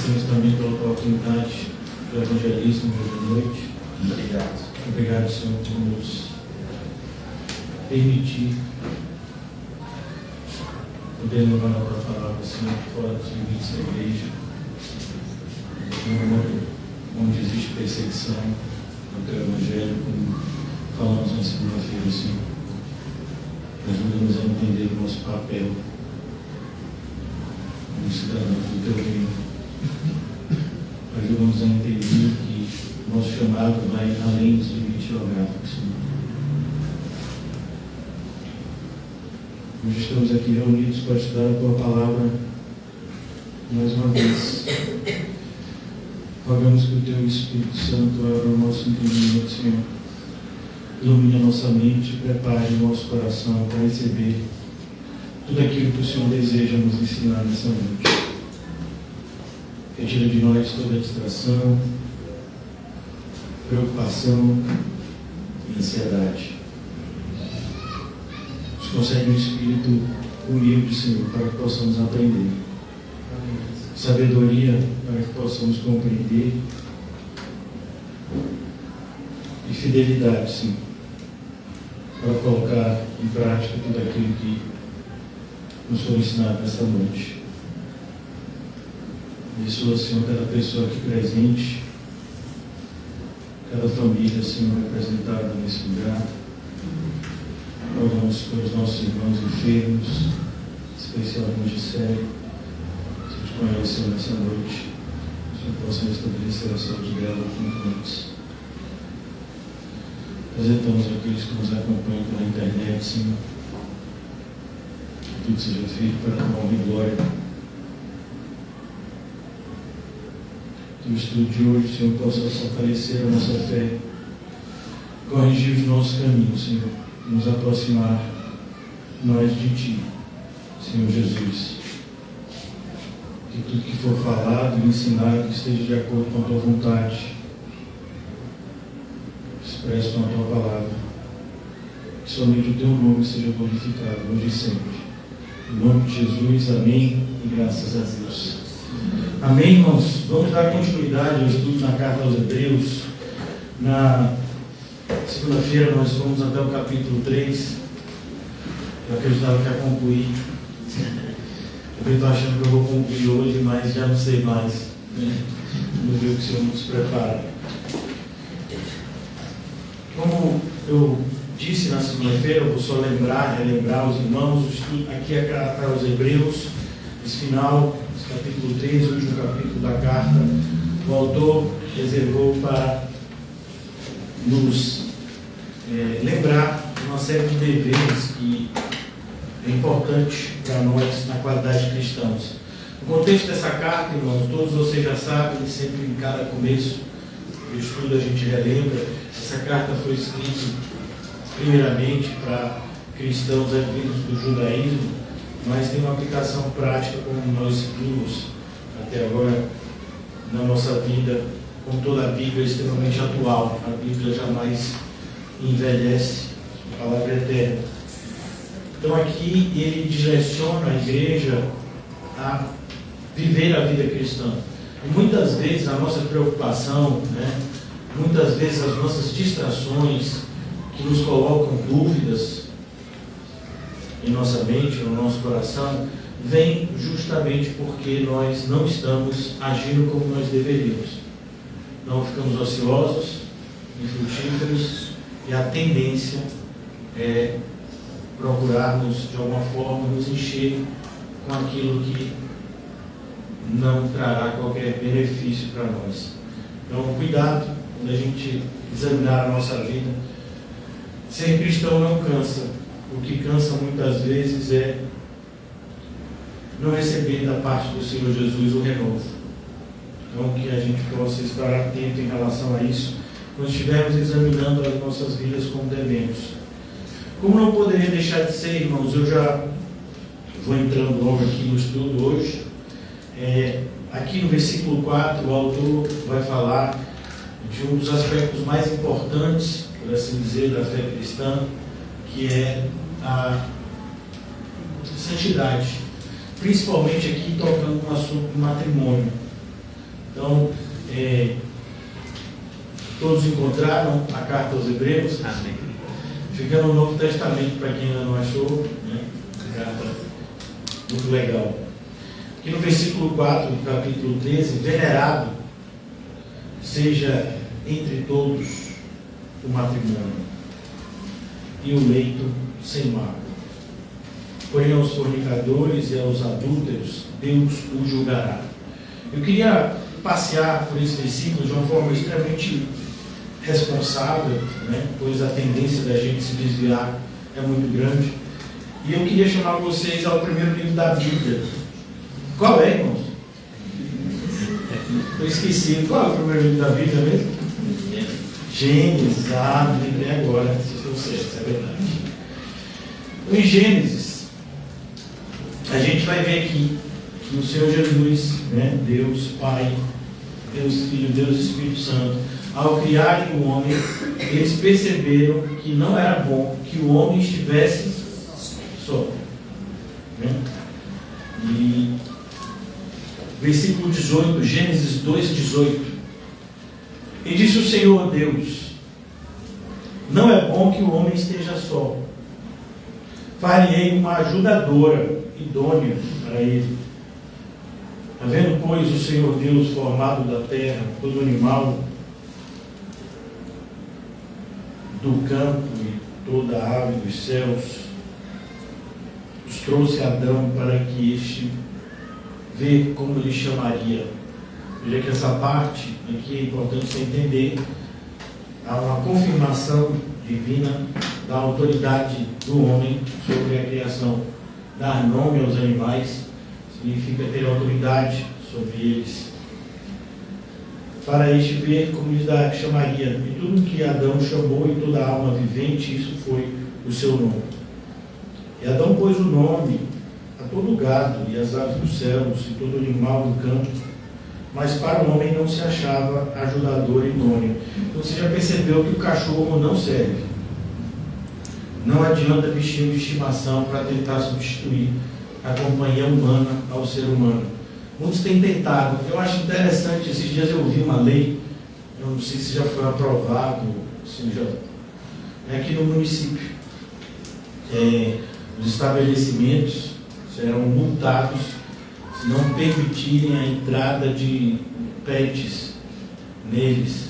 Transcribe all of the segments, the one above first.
agradecemos também pela oportunidade do evangelismo hoje à noite. Obrigado. Obrigado, Senhor, por nos permitir poder levar a tua palavra, Senhor, fora dos limites da igreja, onde existe perseguição no teu evangelho, como falamos na segunda-feira, Senhor. Ajuda-nos a entender o nosso papel como cidadãos do teu reino. Ajuda-nos a entender que o nosso chamado vai além dos limites geográficos, Senhor. Hoje estamos aqui reunidos para estudar a tua palavra mais uma vez. Rogamos que o teu Espírito Santo abra o nosso entendimento, Senhor. Ilumine a nossa mente e prepare o nosso coração para receber tudo aquilo que o Senhor deseja nos ensinar nessa noite. Retira de nós toda distração, preocupação e ansiedade. Nos concede um espírito humilde, Senhor, para que possamos aprender. Sabedoria para que possamos compreender. E fidelidade, Senhor, para colocar em prática tudo aquilo que nos foi ensinado nesta noite. Abençoa, Senhor, cada pessoa aqui presente, cada família, Senhor, representada nesse lugar. Oramos pelos nossos irmãos enfermos, especialmente Gisele. Se te conheceu nessa noite, que o Senhor possa restabelecer a saúde dela muito antes. Apresentamos aqueles que nos acompanham pela internet, Senhor. Que tudo seja feito para a tua honra e glória. Que o estudo de hoje, Senhor, possa fortalecer a nossa fé, corrigir os nossos caminhos, Senhor, e nos aproximar mais de Ti, Senhor Jesus. Que tudo que for falado e ensinado esteja de acordo com a Tua vontade, expresso com a Tua palavra. Que somente o Teu nome seja glorificado, hoje e sempre. Em nome de Jesus, amém e graças a Deus. Amém, irmãos? Vamos dar continuidade ao estudo na carta aos Hebreus. Na segunda-feira nós fomos até o capítulo 3. Eu acreditava que ia concluir. Eu estou achando que eu vou concluir hoje, mas já não sei mais. Vamos ver o que o Senhor nos prepara. Como eu disse na segunda-feira, eu vou só relembrar os irmãos, o estudo aqui é a carta aos Hebreus, esse final, esse capítulo 3, o último capítulo da carta, o autor reservou para nos lembrar de uma série de deveres que é importante para nós na qualidade de cristãos. O contexto dessa carta, irmãos, todos vocês já sabem, sempre em cada começo do estudo a gente relembra. Essa carta foi escrita primeiramente para cristãos advindos do judaísmo, mas tem uma aplicação prática como nós vimos até agora na nossa vida, com toda a Bíblia extremamente atual. A Bíblia jamais envelhece, a palavra é eterna. Então aqui ele direciona a igreja a viver a vida cristã. E muitas vezes a nossa preocupação, muitas vezes as nossas distrações que nos colocam dúvidas em nossa mente, no nosso coração, vem justamente porque nós não estamos agindo como nós deveríamos. Não ficamos ociosos, infrutíferos, e a tendência é procurarmos de alguma forma nos encher com aquilo que não trará qualquer benefício para nós. Então, cuidado quando a gente examinar a nossa vida. Ser cristão não cansa. O que cansa muitas vezes é não receber da parte do Senhor Jesus o renovo. Então, que a gente possa estar atento em relação a isso, quando estivermos examinando as nossas vidas como devemos. Como não poderia deixar de ser, irmãos, eu já vou entrando logo aqui no estudo hoje. Aqui no versículo 4, o autor vai falar de um dos aspectos mais importantes, por assim dizer, da fé cristã, que é a santidade. Principalmente aqui tocando no assunto do matrimônio. Então, todos encontraram a carta aos Hebreus? Amém. Fica no Novo Testamento, para quem ainda não achou, né? Carta muito legal. Aqui no versículo 4 do capítulo 13, venerado seja entre todos o matrimônio e o leito sem mácula. Porém aos fornicadores e aos adúlteros Deus o julgará. Eu queria passear por esse versículo de uma forma extremamente responsável, né? Pois a tendência da gente se desviar é muito grande. E eu queria chamar vocês ao primeiro livro da Bíblia. Qual é, irmãos? Eu esqueci. Qual é o primeiro livro da Bíblia mesmo? Gênesis. Me lembrei agora. Se estou certo, é verdade. Em Gênesis, a gente vai ver aqui que o Senhor Jesus, né, Deus Pai, Deus Filho, Deus Espírito Santo, ao criarem o homem, eles perceberam que não era bom que o homem estivesse só. Né? E versículo 18, Gênesis 2:18. E disse o Senhor Deus: não é bom que o homem esteja só. Farei uma ajudadora idônea para ele. Havendo, pois, o Senhor Deus formado da terra todo animal do campo e toda a ave dos céus, os trouxe a Adão para que este ver como lhe chamaria. Veja que essa parte aqui é importante você entender. Há uma confirmação divina da autoridade do homem sobre a criação. Dar nome aos animais significa ter autoridade sobre eles. Para este ver como lhes chamaria. E tudo que Adão chamou e toda alma vivente, isso foi o seu nome. E Adão pôs o nome a todo gado e as aves dos céus e todo animal do campo, mas para o homem não se achava ajudador idôneo. Então você já percebeu que o cachorro não serve. Não adianta bichinho de estimação para tentar substituir a companhia humana ao ser humano. Muitos têm tentado. Eu acho interessante, esses dias eu ouvi uma lei, eu não sei se já foi aprovado, se já, aqui no município. Os estabelecimentos serão multados se não permitirem a entrada de pets neles.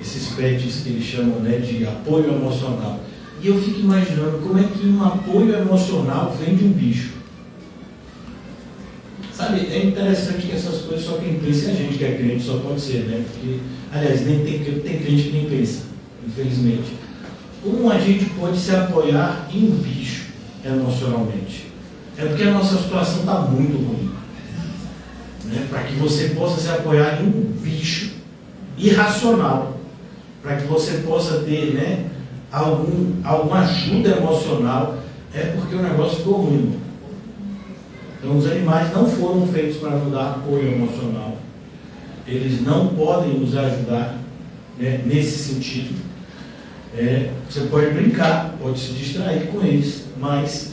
Esses pets que eles chamam, né, de apoio emocional. E eu fico imaginando como é que um apoio emocional vem de um bicho. Sabe, é interessante que essas coisas só quem pensa é a gente que é crente, só pode ser, né? Porque, aliás, nem tem crente que nem pensa, infelizmente. Como a gente pode se apoiar em um bicho emocionalmente? É porque a nossa situação está muito ruim. Né? Para que você possa se apoiar em um bicho irracional, para que você possa ter, né, alguma ajuda emocional, é porque o negócio ficou ruim. Então os animais não foram feitos para nos dar apoio emocional. Eles não podem nos ajudar, né, nesse sentido. Você pode brincar, pode se distrair com eles, mas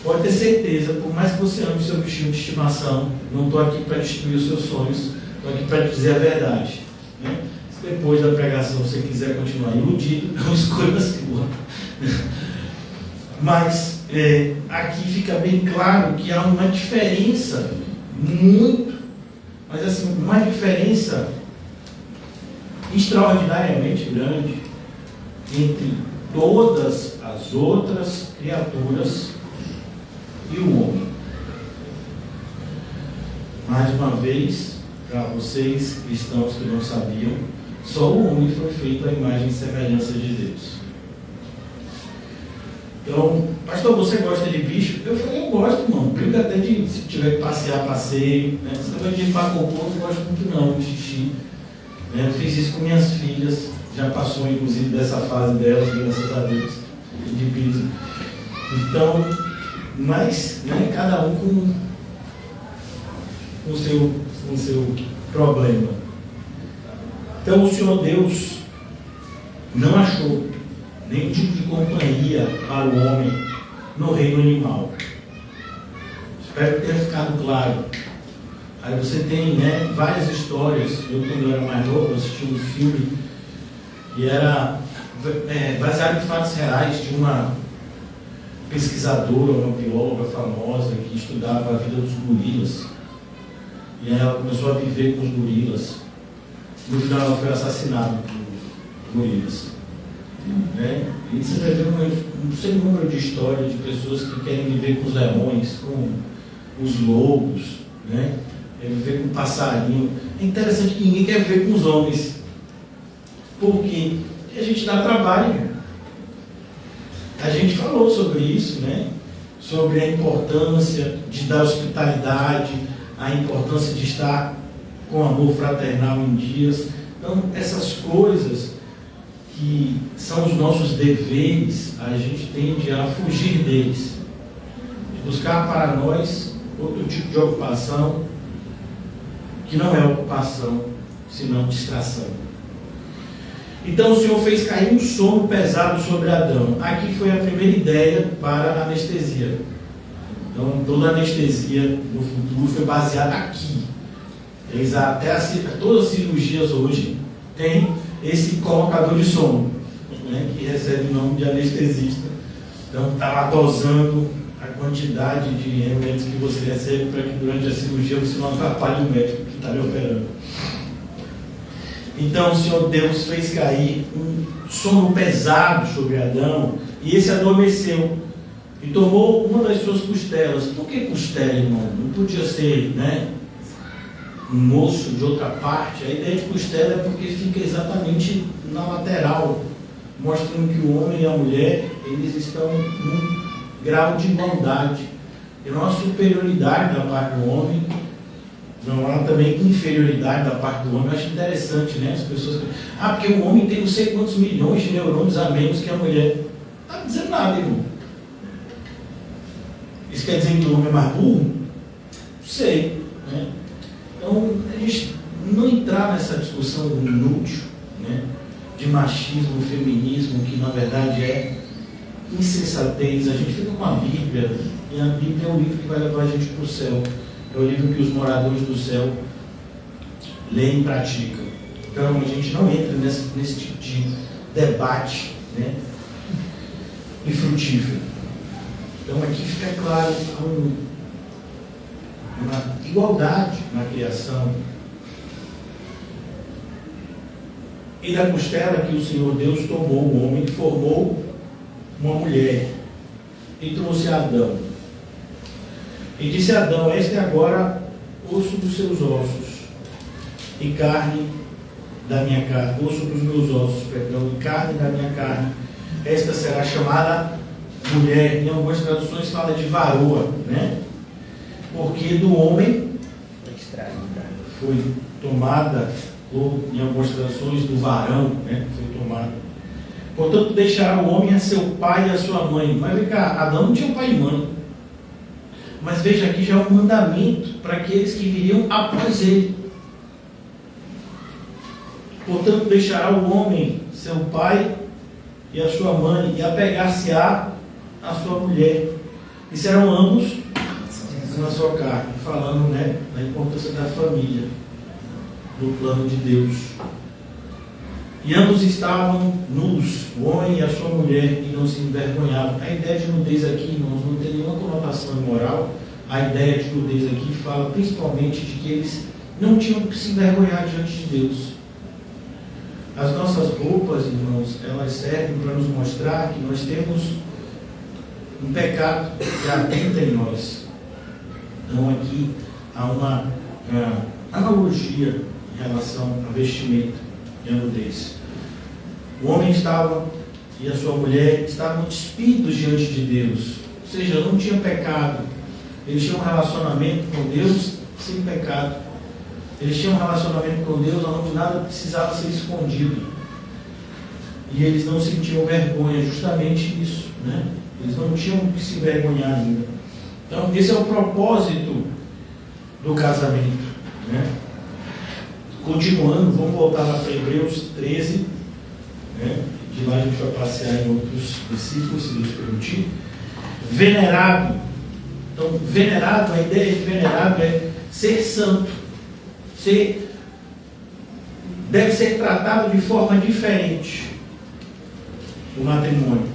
pode ter certeza, por mais que você ame o seu bichinho de estimação, não estou aqui para destruir os seus sonhos, estou aqui para te dizer a verdade. Né? Se depois da pregação você quiser continuar iludido, não escolha sua. Mas aqui fica bem claro que há uma diferença mas assim, uma diferença extraordinariamente grande entre todas as outras criaturas e o homem. Mais uma vez, para vocês cristãos que não sabiam, só o homem foi feito à imagem e semelhança de Deus. Então, pastor, você gosta de bicho? Eu falei, eu gosto, irmão. Brinca até de, se tiver que passear, passeio. Né? Se tiver de limpar cocô, eu não gosto muito não, de xixi. Eu fiz isso com minhas filhas. Já passou, inclusive, dessa fase delas, graças a Deus, de piso. Então, mas, né, cada um com o seu problema. Então, o Senhor Deus não achou nenhum tipo de companhia para o homem no reino animal. Espero que tenha ficado claro Aí você tem, né, várias histórias. Eu, quando eu era mais novo, assisti um filme que era baseado em fatos reais de uma pesquisadora, uma bióloga famosa que estudava a vida dos gorilas. E aí ela começou a viver com os gorilas. No final ela foi assassinada por gorilas. Né? E você vai ver um sem número de histórias de pessoas que querem viver com os leões, com os lobos, né? Querem viver com o passarinho. É interessante que ninguém quer viver com os homens. Por quê? Porque a gente dá trabalho. A gente falou sobre isso, né? Sobre a importância de dar hospitalidade, a importância de estar com amor fraternal em dias. Então, essas coisas que são os nossos deveres, a gente tende a fugir deles. De buscar para nós outro tipo de ocupação, que não é ocupação, senão distração. Então o Senhor fez cair um sono pesado sobre Adão. Aqui foi a primeira ideia para a anestesia. Então toda a anestesia no futuro foi baseada aqui. Todas as cirurgias hoje têm esse colocador de sono, né, que recebe o nome de anestesista. Então está lá dosando a quantidade de remédios que você recebe para que durante a cirurgia você não atrapalhe o médico que está lhe operando. Então o Senhor Deus fez cair um sono pesado sobre Adão, e esse adormeceu e tomou uma das suas costelas. Por que costela, irmão? Não podia ser, né, um osso de outra parte? A ideia de costela é porque fica exatamente na lateral, mostrando que o homem e a mulher, eles estão num grau de igualdade. E não há superioridade da parte do homem, não há também inferioridade da parte do homem. Eu acho interessante, né? As pessoas... porque o homem tem não sei quantos milhões de neurônios a menos que a mulher. Não está dizendo nada, irmão. Isso quer dizer que o homem é mais burro? Não sei, né? Então, a gente não entrar nessa discussão inútil, né, de machismo, feminismo, que na verdade é insensatez. A gente fica com a Bíblia, e a Bíblia é o livro que vai levar a gente para o céu. É o livro que os moradores do céu leem e praticam. Então, a gente não entra nesse tipo de debate, né, infrutífero. Então, aqui fica claro uma igualdade na criação. E da costela que o Senhor Deus tomou o homem, formou uma mulher e trouxe a Adão. E disse a Adão: este é agora osso dos seus ossos e carne da minha carne, osso dos meus ossos, perdão, e carne da minha carne. Esta será chamada mulher. Em algumas traduções fala de varoa, né? Porque do homem foi tomada, ou em algumas traduções do varão, né, foi tomada. Portanto, deixará o homem a seu pai e a sua mãe. Mas vem cá, Adão não tinha pai e mãe. Mas veja, aqui já é um mandamento para aqueles que viriam após ele. Portanto, deixará o homem seu pai e a sua mãe, e apegar-se-á a sua mulher, e serão ambos na sua carne, falando, né, da importância da família, do plano de Deus. E ambos estavam nus, o homem e a sua mulher, e não se envergonhavam. A ideia de nudez aqui, irmãos, não tem nenhuma conotação imoral. A ideia de nudez aqui fala principalmente de que eles não tinham que se envergonhar diante de Deus. As nossas roupas, irmãos, elas servem para nos mostrar que nós temos um pecado que habita em nós. Então aqui há uma analogia em relação à vestimenta e à nudez. O homem estava e a sua mulher estavam despidos diante de Deus, ou seja, não tinha pecado. Eles tinham um relacionamento com Deus sem pecado. Eles tinham um relacionamento com Deus onde nada precisava ser escondido. E eles não sentiam vergonha, justamente isso, né? Eles não tinham que se envergonhar ainda. Então, esse é o propósito do casamento, né? Continuando, vamos voltar lá para Hebreus 13, né? De lá a gente vai passear em outros versículos, se Deus permitir. Venerado. Então, venerado, a ideia de venerado é ser santo, deve ser tratado de forma diferente do matrimônio.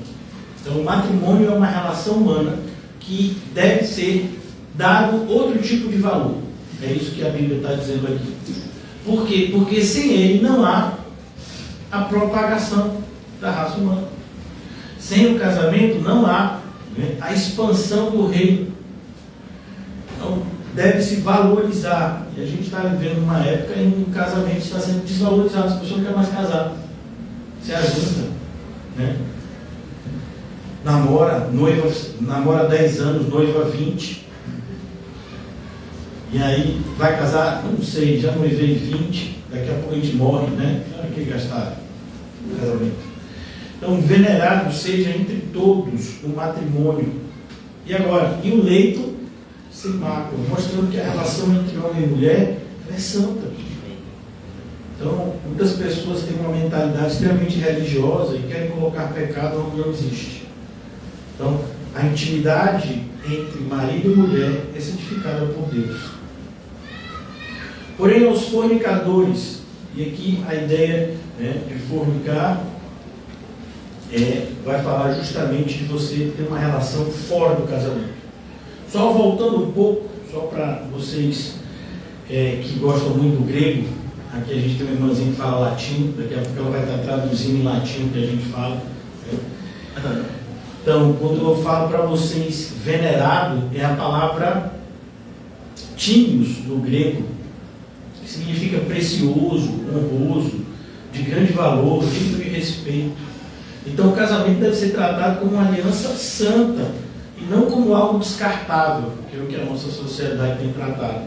Então, o matrimônio é uma relação humana que deve ser dado outro tipo de valor. É isso que a Bíblia está dizendo aqui. Por quê? Porque sem ele não há a propagação da raça humana. Sem o casamento não há, né, a expansão do reino. Então, deve-se valorizar. E a gente está vivendo uma época em que o casamento está sendo desvalorizado. As pessoas não querem mais casar. Se ajuda, né? Namora 10 anos, noiva 20. E aí vai casar, não sei, já noivei 20, daqui a pouco a gente morre, né? Para que gastar no casamento? Então, venerado seja entre todos o matrimônio. E agora, e o leito sem mácula, mostrando que a relação entre homem e mulher é santa. Então, muitas pessoas têm uma mentalidade extremamente religiosa e querem colocar pecado onde não existe. Então, a intimidade entre marido e mulher é santificada por Deus. Porém, aos fornicadores, e aqui a ideia, né, de fornicar vai falar justamente de você ter uma relação fora do casamento. Só voltando um pouco, só para vocês que gostam muito do grego, aqui a gente tem uma irmãzinha que fala latim, daqui a pouco ela vai estar traduzindo em latim o que a gente fala. Então, quando eu falo para vocês venerado, é a palavra tímios no grego, que significa precioso, honroso, de grande valor, digno de respeito. Então, o casamento deve ser tratado como uma aliança santa e não como algo descartável, que é o que a nossa sociedade tem tratado.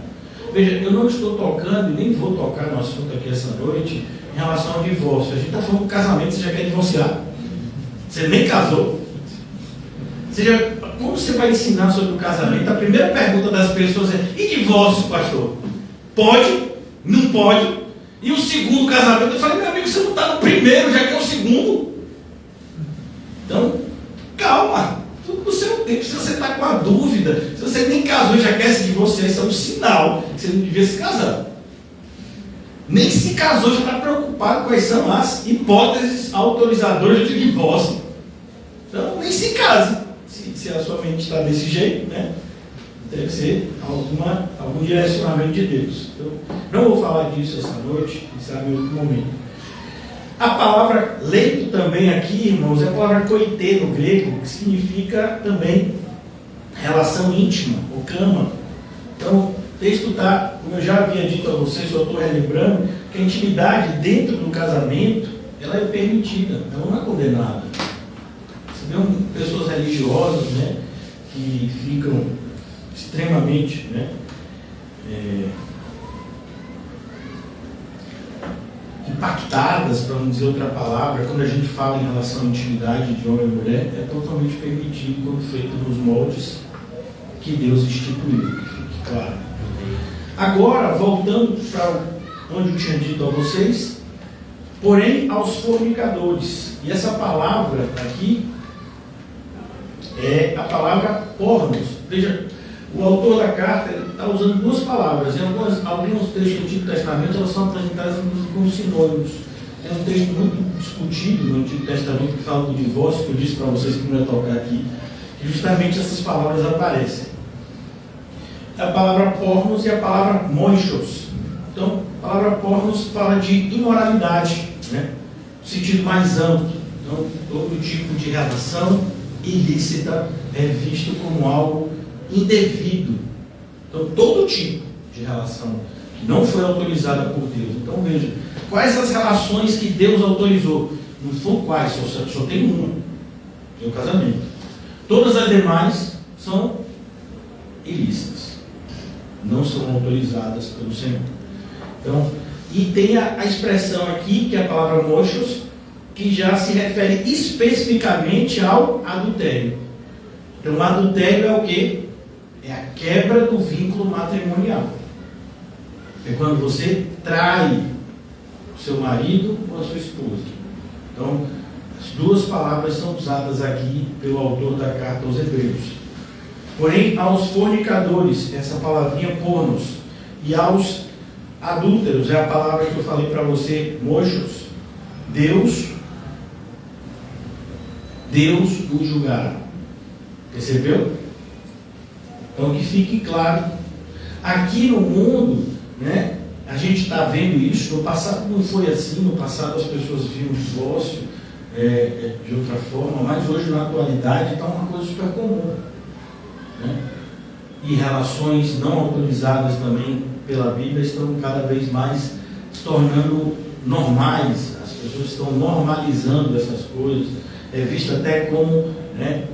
Veja, eu não estou tocando e nem vou tocar no assunto aqui essa noite em relação ao divórcio. A gente está falando do casamento, você já quer divorciar. Você nem casou. Como você vai ensinar sobre o casamento? A primeira pergunta das pessoas é: e divórcio, pastor? Pode? Não pode? E o segundo casamento? Eu falei: meu amigo, você não está no primeiro, já quer o segundo. Então, calma. Tudo no seu tempo. Se você está com a dúvida, se você nem casou e já quer se divorciar, isso é um sinal que você não devia se casar. Nem se casou, já está preocupado quais são as hipóteses autorizadoras de divórcio. Então, nem se case. Se a sua mente está desse jeito, né? Deve ser algum direcionamento de Deus. Eu não vou falar disso essa noite, quem sabe em outro momento. A palavra leito também aqui, irmãos, é a palavra koité no grego, que significa também relação íntima, ou cama. Então, o texto está, como eu já havia dito a vocês, só estou relembrando, que a intimidade dentro do casamento, ela é permitida, ela não é condenada. Você vê pessoas religiosas, né, que ficam extremamente, né, impactadas, para não dizer outra palavra, quando a gente fala em relação à intimidade de homem e mulher, é totalmente permitido quando feito nos moldes que Deus instituiu, que fique claro. Agora, voltando para onde eu tinha dito a vocês, porém aos fornicadores, e essa palavra aqui é a palavra pornos. Veja, o autor da carta está usando duas palavras. Em alguns textos do Antigo Testamento elas são apresentadas como sinônimos. É um texto muito discutido no Antigo Testamento que fala do divórcio, que eu disse para vocês que não ia tocar aqui, que justamente essas palavras aparecem. A palavra pornos e a palavra moichos. Então, a palavra pornos fala de imoralidade, né? No sentido mais amplo. Então, todo tipo de relação ilícita é visto como algo indevido. Então, todo tipo de relação que não foi autorizada por Deus. Então, veja, quais as relações que Deus autorizou? Não são quais, só tem uma, que é o casamento. Todas as demais são ilícitas, não são autorizadas pelo Senhor. Então, e tem a expressão aqui, que é a palavra mochos, que já se refere especificamente ao adultério. Então, o adultério é o quê? É a quebra do vínculo matrimonial. É quando você trai o seu marido ou a sua esposa. Então, as duas palavras são usadas aqui pelo autor da carta aos Hebreus. Porém, aos fornicadores, essa palavrinha pornos, e aos adúlteros, é a palavra que eu falei para você, mochos, Deus os julgará. Percebeu? Então que fique claro. Aqui no mundo, né, a gente está vendo isso. No passado não foi assim. No passado as pessoas viam o divórcio de outra forma, mas hoje na atualidade está uma coisa super comum, né? E relações não autorizadas também pela Bíblia estão cada vez mais se tornando normais. As pessoas estão normalizando essas coisas. É visto até como, né,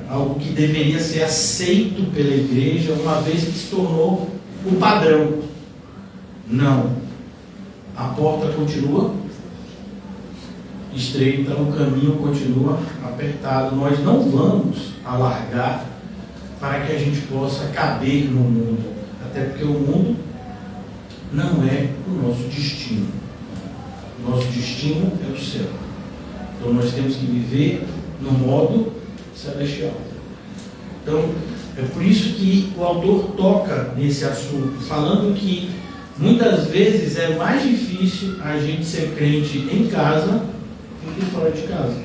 algo que deveria ser aceito pela igreja, uma vez que se tornou o padrão. Não. A porta continua estreita, o caminho continua apertado. Nós não vamos alargar para que a gente possa caber no mundo. Até porque o mundo não é o nosso destino. O nosso destino é o céu. Então nós temos que viver no modo celestial. Então, é por isso que o autor toca nesse assunto, falando que muitas vezes é mais difícil a gente ser crente em casa do que fora de casa.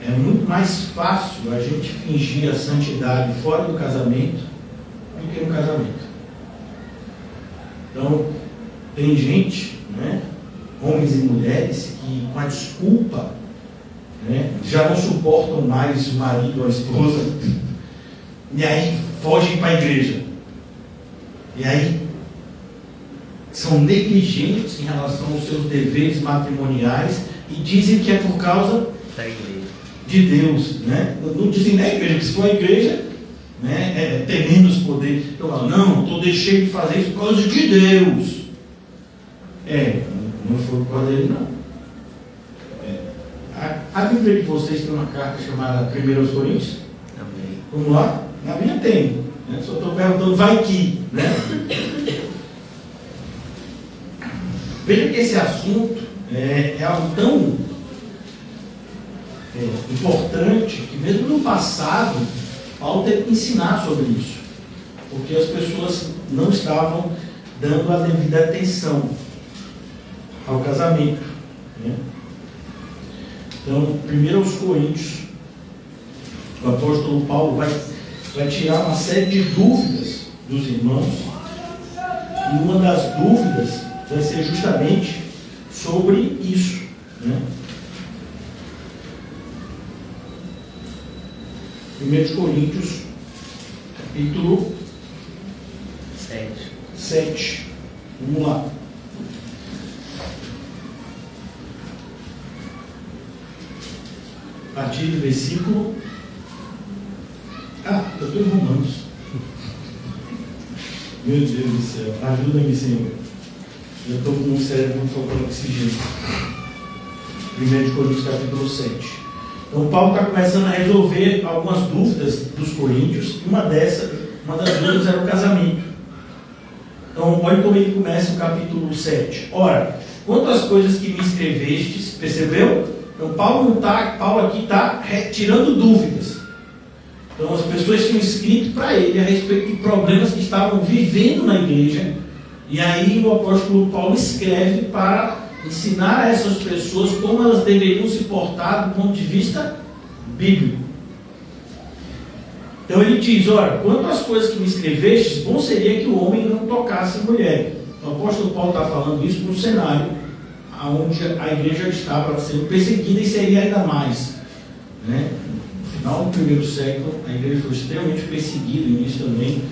É muito mais fácil a gente fingir a santidade fora do casamento do que no casamento. Então, tem gente, né, homens e mulheres, que com a desculpa, né, já não suportam mais o marido ou a esposa, e aí fogem para a igreja. E aí são negligentes em relação aos seus deveres matrimoniais e dizem que é por causa de Deus, né? Não dizem na igreja, que se for a igreja, né, tem menos poder. Então, não, eu deixei de fazer isso por causa de Deus. Não foi por causa dele, não. A Bíblia de vocês tem uma carta chamada 1 Coríntios? Amém. Vamos lá? Na minha tem, né? Só estou perguntando, vai que, né? Veja que esse assunto é algo tão importante que mesmo no passado Paulo teve que ensinar sobre isso, porque as pessoas não estavam dando a devida atenção ao casamento, né? Então, 1 Coríntios, o apóstolo Paulo vai tirar uma série de dúvidas dos irmãos, e uma das dúvidas vai ser justamente sobre isso, né? 1 Coríntios, capítulo 7. Vamos lá. A partir do versículo... eu estou em Romanos. Meu Deus do céu, ajuda-me, Senhor. Eu estou com o cérebro faltando oxigênio. 1 Coríntios, capítulo 7. Então, Paulo está começando a resolver algumas dúvidas dos coríntios, e uma das dúvidas era o casamento. Então, olha como ele começa o capítulo 7. Ora, quanto às coisas que me escrevestes, percebeu? Então, Paulo aqui está retirando dúvidas. Então, as pessoas tinham escrito para ele a respeito de problemas que estavam vivendo na igreja, e aí o apóstolo Paulo escreve para ensinar a essas pessoas como elas deveriam se portar do ponto de vista bíblico. Então ele diz, ora, quanto às coisas que me escrevestes, bom seria que o homem não tocasse mulher. O apóstolo Paulo está falando isso no cenário onde a igreja estava sendo perseguida, e seria ainda mais, né? No final do primeiro século, a igreja foi extremamente perseguida, no início também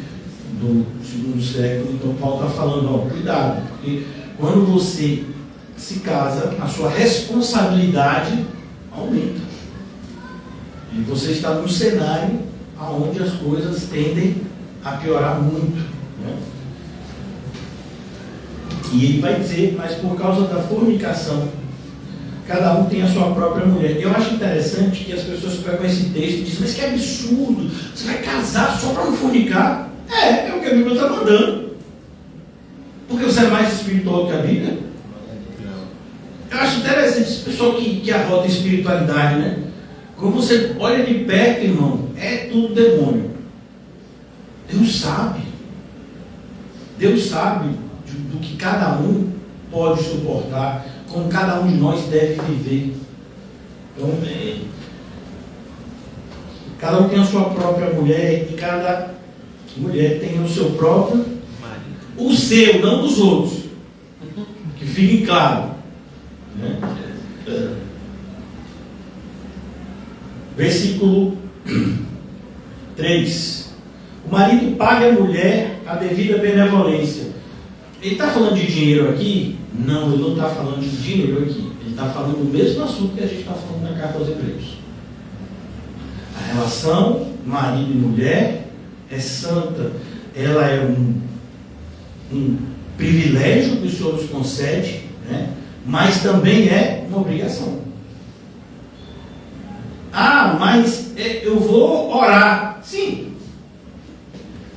do segundo século. Então Paulo está falando, cuidado, porque quando você se casa, a sua responsabilidade aumenta. E você está num cenário onde as coisas tendem a piorar muito, né? E ele vai dizer, mas por causa da fornicação, cada um tem a sua própria mulher. Eu acho interessante que as pessoas pegam esse texto e dizem, mas que absurdo, você vai casar só para não fornicar? É o que a Bíblia está mandando. Porque você é mais espiritual que a Bíblia? Eu acho interessante esse pessoal que arrota espiritualidade, né? Quando você olha de perto, irmão, é tudo demônio. Deus sabe. Deus sabe do que cada um pode suportar, como cada um de nós deve viver. Então, cada um tem a sua própria mulher e cada mulher tem o seu próprio marido. O seu, não dos outros. Que fique claro. Né? Versículo 3. O marido paga à mulher a devida benevolência. Ele está falando de dinheiro aqui? Não, ele não está falando de dinheiro aqui. Ele está falando do mesmo assunto que a gente está falando na carta aos Hebreus. A relação marido e mulher é santa. Ela é um privilégio que o Senhor nos concede, né? Mas também é uma obrigação. Ah, mas eu vou orar. Sim.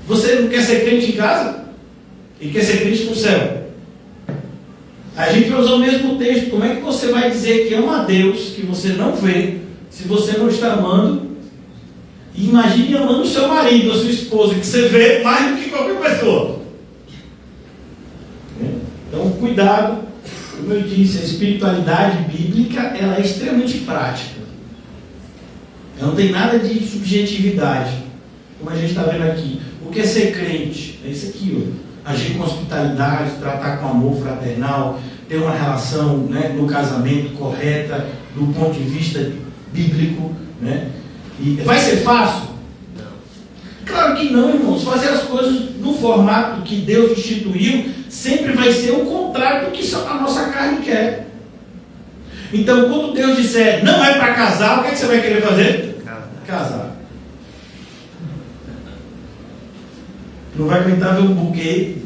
Você não quer ser crente em casa? E quer ser crente no céu? A gente vai usar o mesmo texto. Como é que você vai dizer que ama a Deus, que você não vê, se você não está amando? E imagine amando o seu marido, a sua esposa, que você vê mais do que qualquer pessoa. Então, cuidado. Como eu disse, a espiritualidade bíblica, ela é extremamente prática. Ela não tem nada de subjetividade, como a gente está vendo aqui. O que é ser crente? É isso aqui, ó. Agir com hospitalidade, tratar com amor fraternal, ter uma relação, né, no casamento correta, do ponto de vista bíblico, né? E vai ser fácil? Não. Claro que não, irmãos. Fazer as coisas no formato que Deus instituiu sempre vai ser o contrário do que a nossa carne quer. Então, quando Deus disser não é para casar, o que, é que você vai querer fazer? Casar. Não vai aguentar ver um buquê.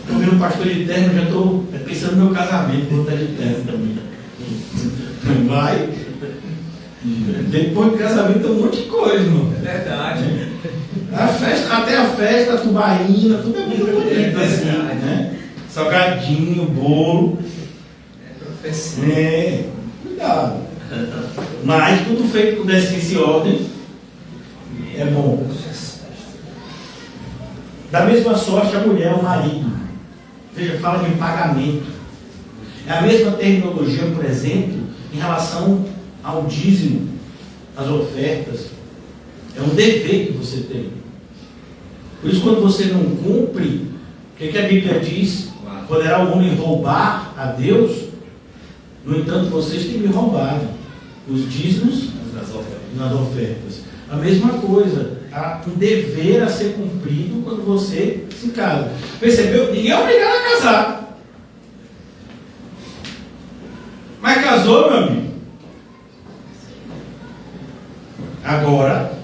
Estou vendo um pastor de terno, já estou pensando no meu casamento, vou estar de terno também. Vai. Depois do casamento tem um monte de coisa, irmão. É verdade. A festa, até a festa, a tubaína, tudo é muito bonito assim, né? Salgadinho, bolo. Cuidado. Mas tudo feito com decência e ordem é bom. Da mesma sorte, a mulher é o marido. Veja, fala de pagamento. É a mesma terminologia, por exemplo, em relação ao dízimo, às ofertas. É um dever que você tem. Por isso, quando você não cumpre, o que a Bíblia diz? Poderá o homem roubar a Deus? No entanto, vocês têm me roubado os dízimos nas ofertas. A mesma coisa, há um dever a ser cumprido quando você se casa. Percebeu? Ninguém é obrigado a casar. Mas casou, meu amigo. Agora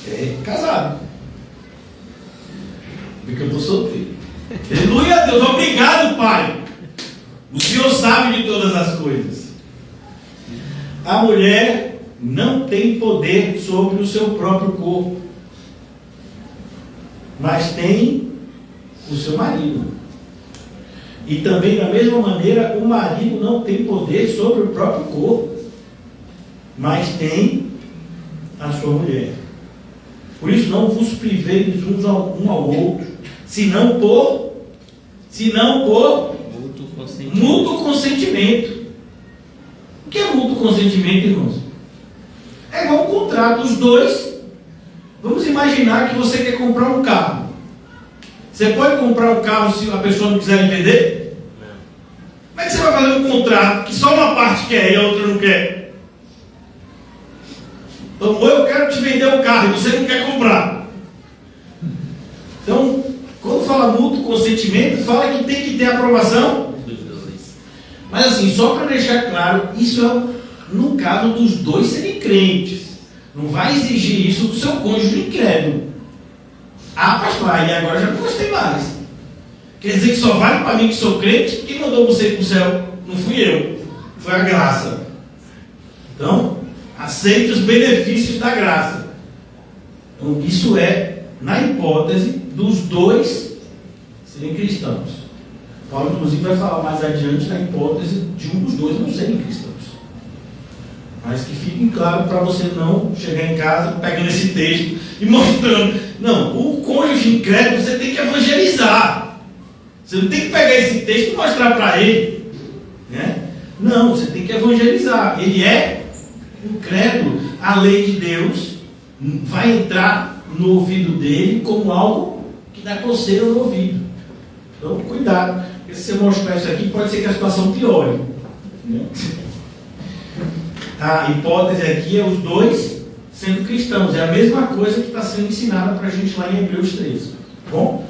é casado. Porque eu estou solteiro. Aleluia a Deus, obrigado, Pai. O Senhor sabe de todas as coisas. A mulher não tem poder sobre o seu próprio corpo, mas tem o seu marido. E também, da mesma maneira, o marido não tem poder sobre o próprio corpo, mas tem a sua mulher. Por isso, não vos priveis uns um ao outro, senão por mútuo consentimento. O que é mútuo consentimento, irmãos? É igual um contrato, os dois. Vamos imaginar que você quer comprar um carro. Você pode comprar um carro se a pessoa não quiser vender? Não. Como é que você vai fazer um contrato que só uma parte quer e a outra não quer? Então, ou eu quero te vender um carro e você não quer comprar. Então, quando fala mútuo consentimento, fala que tem que ter aprovação dos dois. Mas assim, só para deixar claro, isso é no caso dos dois serem crentes. Não vai exigir isso do seu cônjuge incrédulo. Ah, pastor, aí agora já não gostei mais. Quer dizer que só vale para mim que sou crente? Quem mandou você para o céu? Não fui eu, foi a graça. Então, aceite os benefícios da graça. Então, isso é na hipótese dos dois serem cristãos. Paulo, inclusive, vai falar mais adiante na hipótese de um dos dois não serem cristãos. Mas que fique claro para você não chegar em casa pegando esse texto e mostrando. Não, o cônjuge incrédulo você tem que evangelizar. Você não tem que pegar esse texto e mostrar para ele. Né? Não, você tem que evangelizar. Ele é incrédulo. A lei de Deus vai entrar no ouvido dele como algo que dá coceira no ouvido. Então, cuidado. Porque se você mostrar isso aqui, pode ser que a situação piore. Né? A hipótese aqui é os dois sendo cristãos. É a mesma coisa que está sendo ensinada para a gente lá em Hebreus 13. Bom?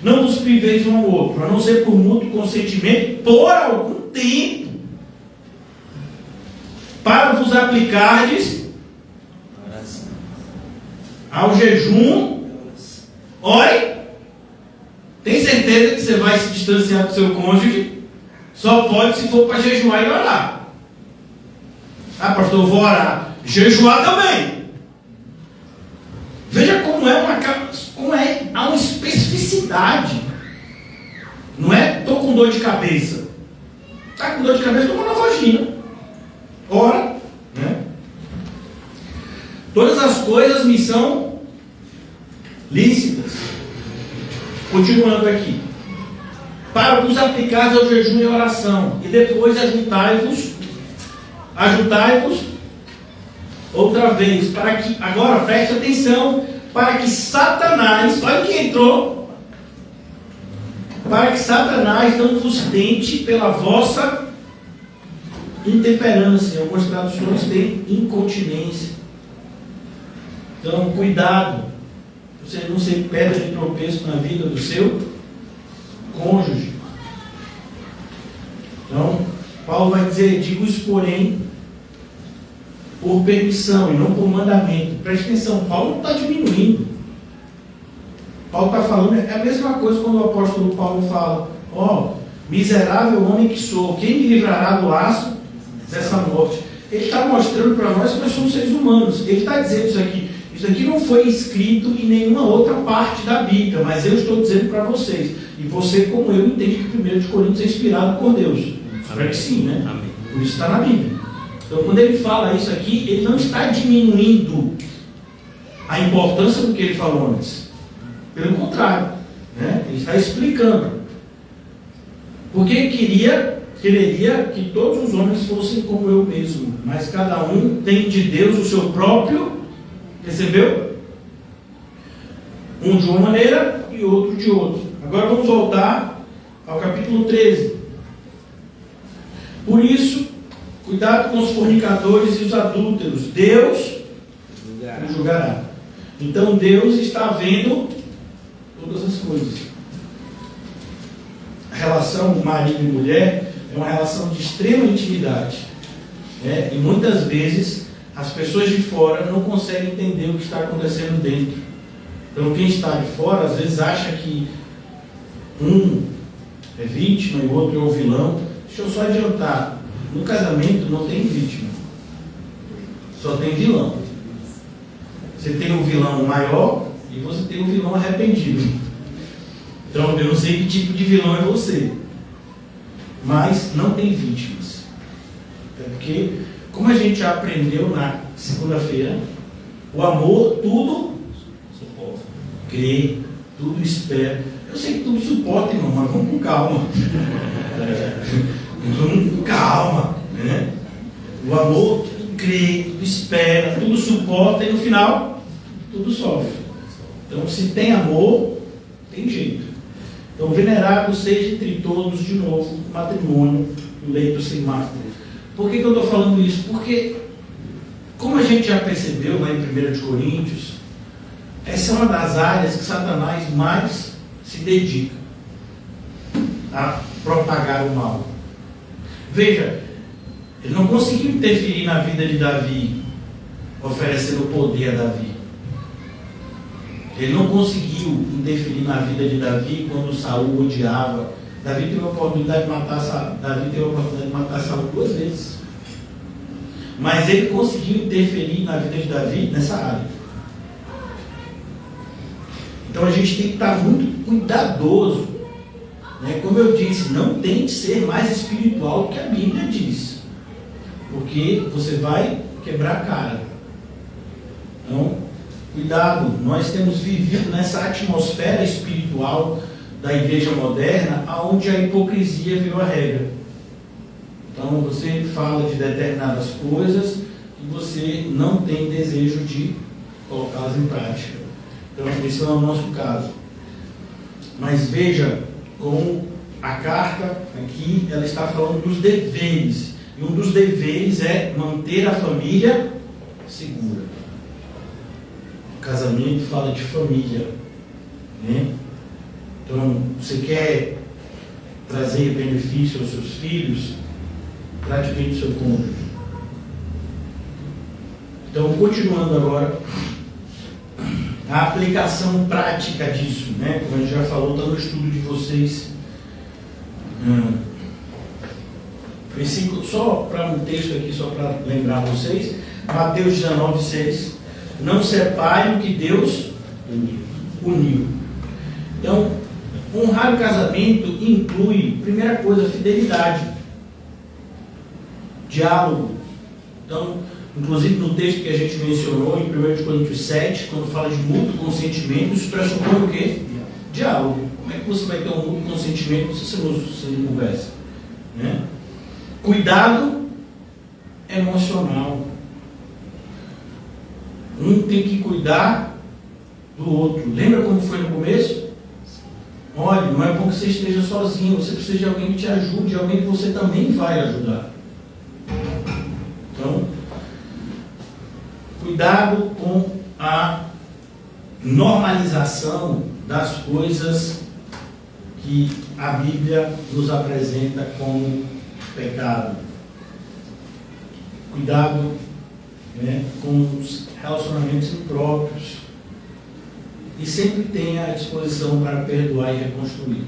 Não vos priveis um ao outro, a não ser por mútuo consentimento, por algum tempo, para vos aplicardes ao jejum. Ore. Tem certeza que você vai se distanciar do seu cônjuge? Só pode se for para jejuar e orar. Ah, pastor, eu vou orar. Jejuar também. Veja como há uma especificidade. Não é, estou com dor de cabeça. Está com dor de cabeça, toma Novalgina. Ora. Né? Todas as coisas me são lícitas. Continuando aqui. Para vos aplicar ao jejum e oração. E depois ajuntai-vos outra vez, para que, agora preste atenção, para que Satanás, olha que entrou, para que Satanás não vos tente pela vossa intemperância. Algumas traduções têm incontinência. Então, cuidado, você não ser pedra de tropeço na vida do seu cônjuge. Então, Paulo vai dizer, digo isso, porém, por permissão e não por mandamento. Preste atenção, Paulo não está diminuindo. Paulo está falando, é a mesma coisa quando o apóstolo Paulo fala, miserável homem que sou, quem me livrará do laço dessa morte? Ele está mostrando para nós que nós somos seres humanos. Ele está dizendo isso aqui. Isso aqui não foi escrito em nenhuma outra parte da Bíblia, mas eu estou dizendo para vocês. E você, como eu, entende que 1 Coríntios é inspirado por Deus. Espero que sim, né? Amém. Por isso está na Bíblia. Então, quando ele fala isso aqui, ele não está diminuindo a importância do que ele falou antes. Pelo contrário, né? Ele está explicando. Porque ele quereria que todos os homens fossem como eu mesmo, mas cada um tem de Deus o seu próprio, recebeu? Um de uma maneira e outro de outra. Agora vamos voltar ao capítulo 13. Por isso, cuidado com os fornicadores e os adúlteros. Deus os julgará. Então Deus está vendo todas as coisas. A relação marido e mulher é uma relação de extrema intimidade. Né? E muitas vezes as pessoas de fora não conseguem entender o que está acontecendo dentro. Então quem está de fora às vezes acha que um é vítima e o outro é o vilão. Deixa eu só adiantar. No casamento não tem vítima, só tem vilão. Você tem um vilão maior e você tem um vilão arrependido. Então eu não sei que tipo de vilão é você, mas não tem vítimas. É porque, como a gente já aprendeu na segunda-feira, o amor tudo suporta, crê, tudo espera. Eu sei que tudo suporta, irmão, mas vamos com calma. Vamos com calma, né? O amor tudo crê, tudo espera, tudo suporta e no final tudo sofre. Então, se tem amor, tem jeito. Então, venerável seja entre todos de novo o matrimônio, o leito sem mácula. Por que eu estou falando isso? Porque, como a gente já percebeu lá em 1 de Coríntios, essa é uma das áreas que Satanás mais se dedica a propagar o mal. Veja, ele não conseguiu interferir na vida de Davi, oferecendo poder a Davi. Ele não conseguiu interferir na vida de Davi quando Saul odiava. Davi teve a oportunidade de matar Saul 2 vezes. Mas ele conseguiu interferir na vida de Davi nessa área. Então a gente tem que estar muito cuidadoso. Né? Como eu disse, não tente ser mais espiritual do que a Bíblia diz. Porque você vai quebrar a cara. Então, cuidado, nós temos vivido nessa atmosfera espiritual da igreja moderna, onde a hipocrisia virou a regra. Então, você fala de determinadas coisas e você não tem desejo de colocá-las em prática. Então, esse não é o nosso caso. Mas veja como a carta aqui, ela está falando dos deveres. E um dos deveres é manter a família segura. O casamento fala de família, né? Então, você quer trazer benefício aos seus filhos, trate bem do seu cônjuge. Então, continuando agora, a aplicação prática disso, né? Como a gente já falou, está no estudo de vocês. Versículo, só para um texto aqui, só para lembrar vocês, Mateus 19:6. Não separem o que Deus uniu. Então, honrar o casamento inclui, primeira coisa, fidelidade, diálogo. Então, inclusive no texto que a gente mencionou em 1 Coríntios 7, quando fala de mútuo consentimento, isso pressupõe o quê? Diálogo. Como é que você vai ter um mútuo consentimento se você não conversa? Né? Cuidado emocional. Um tem que cuidar do outro. Lembra como foi no começo? Olha, não é bom que você esteja sozinho, você precisa de alguém que te ajude, alguém que você também vai ajudar. Então, cuidado com a normalização das coisas que a Bíblia nos apresenta como pecado. Cuidado, né, com os relacionamentos impróprios. E sempre tenha a disposição para perdoar e reconstruir.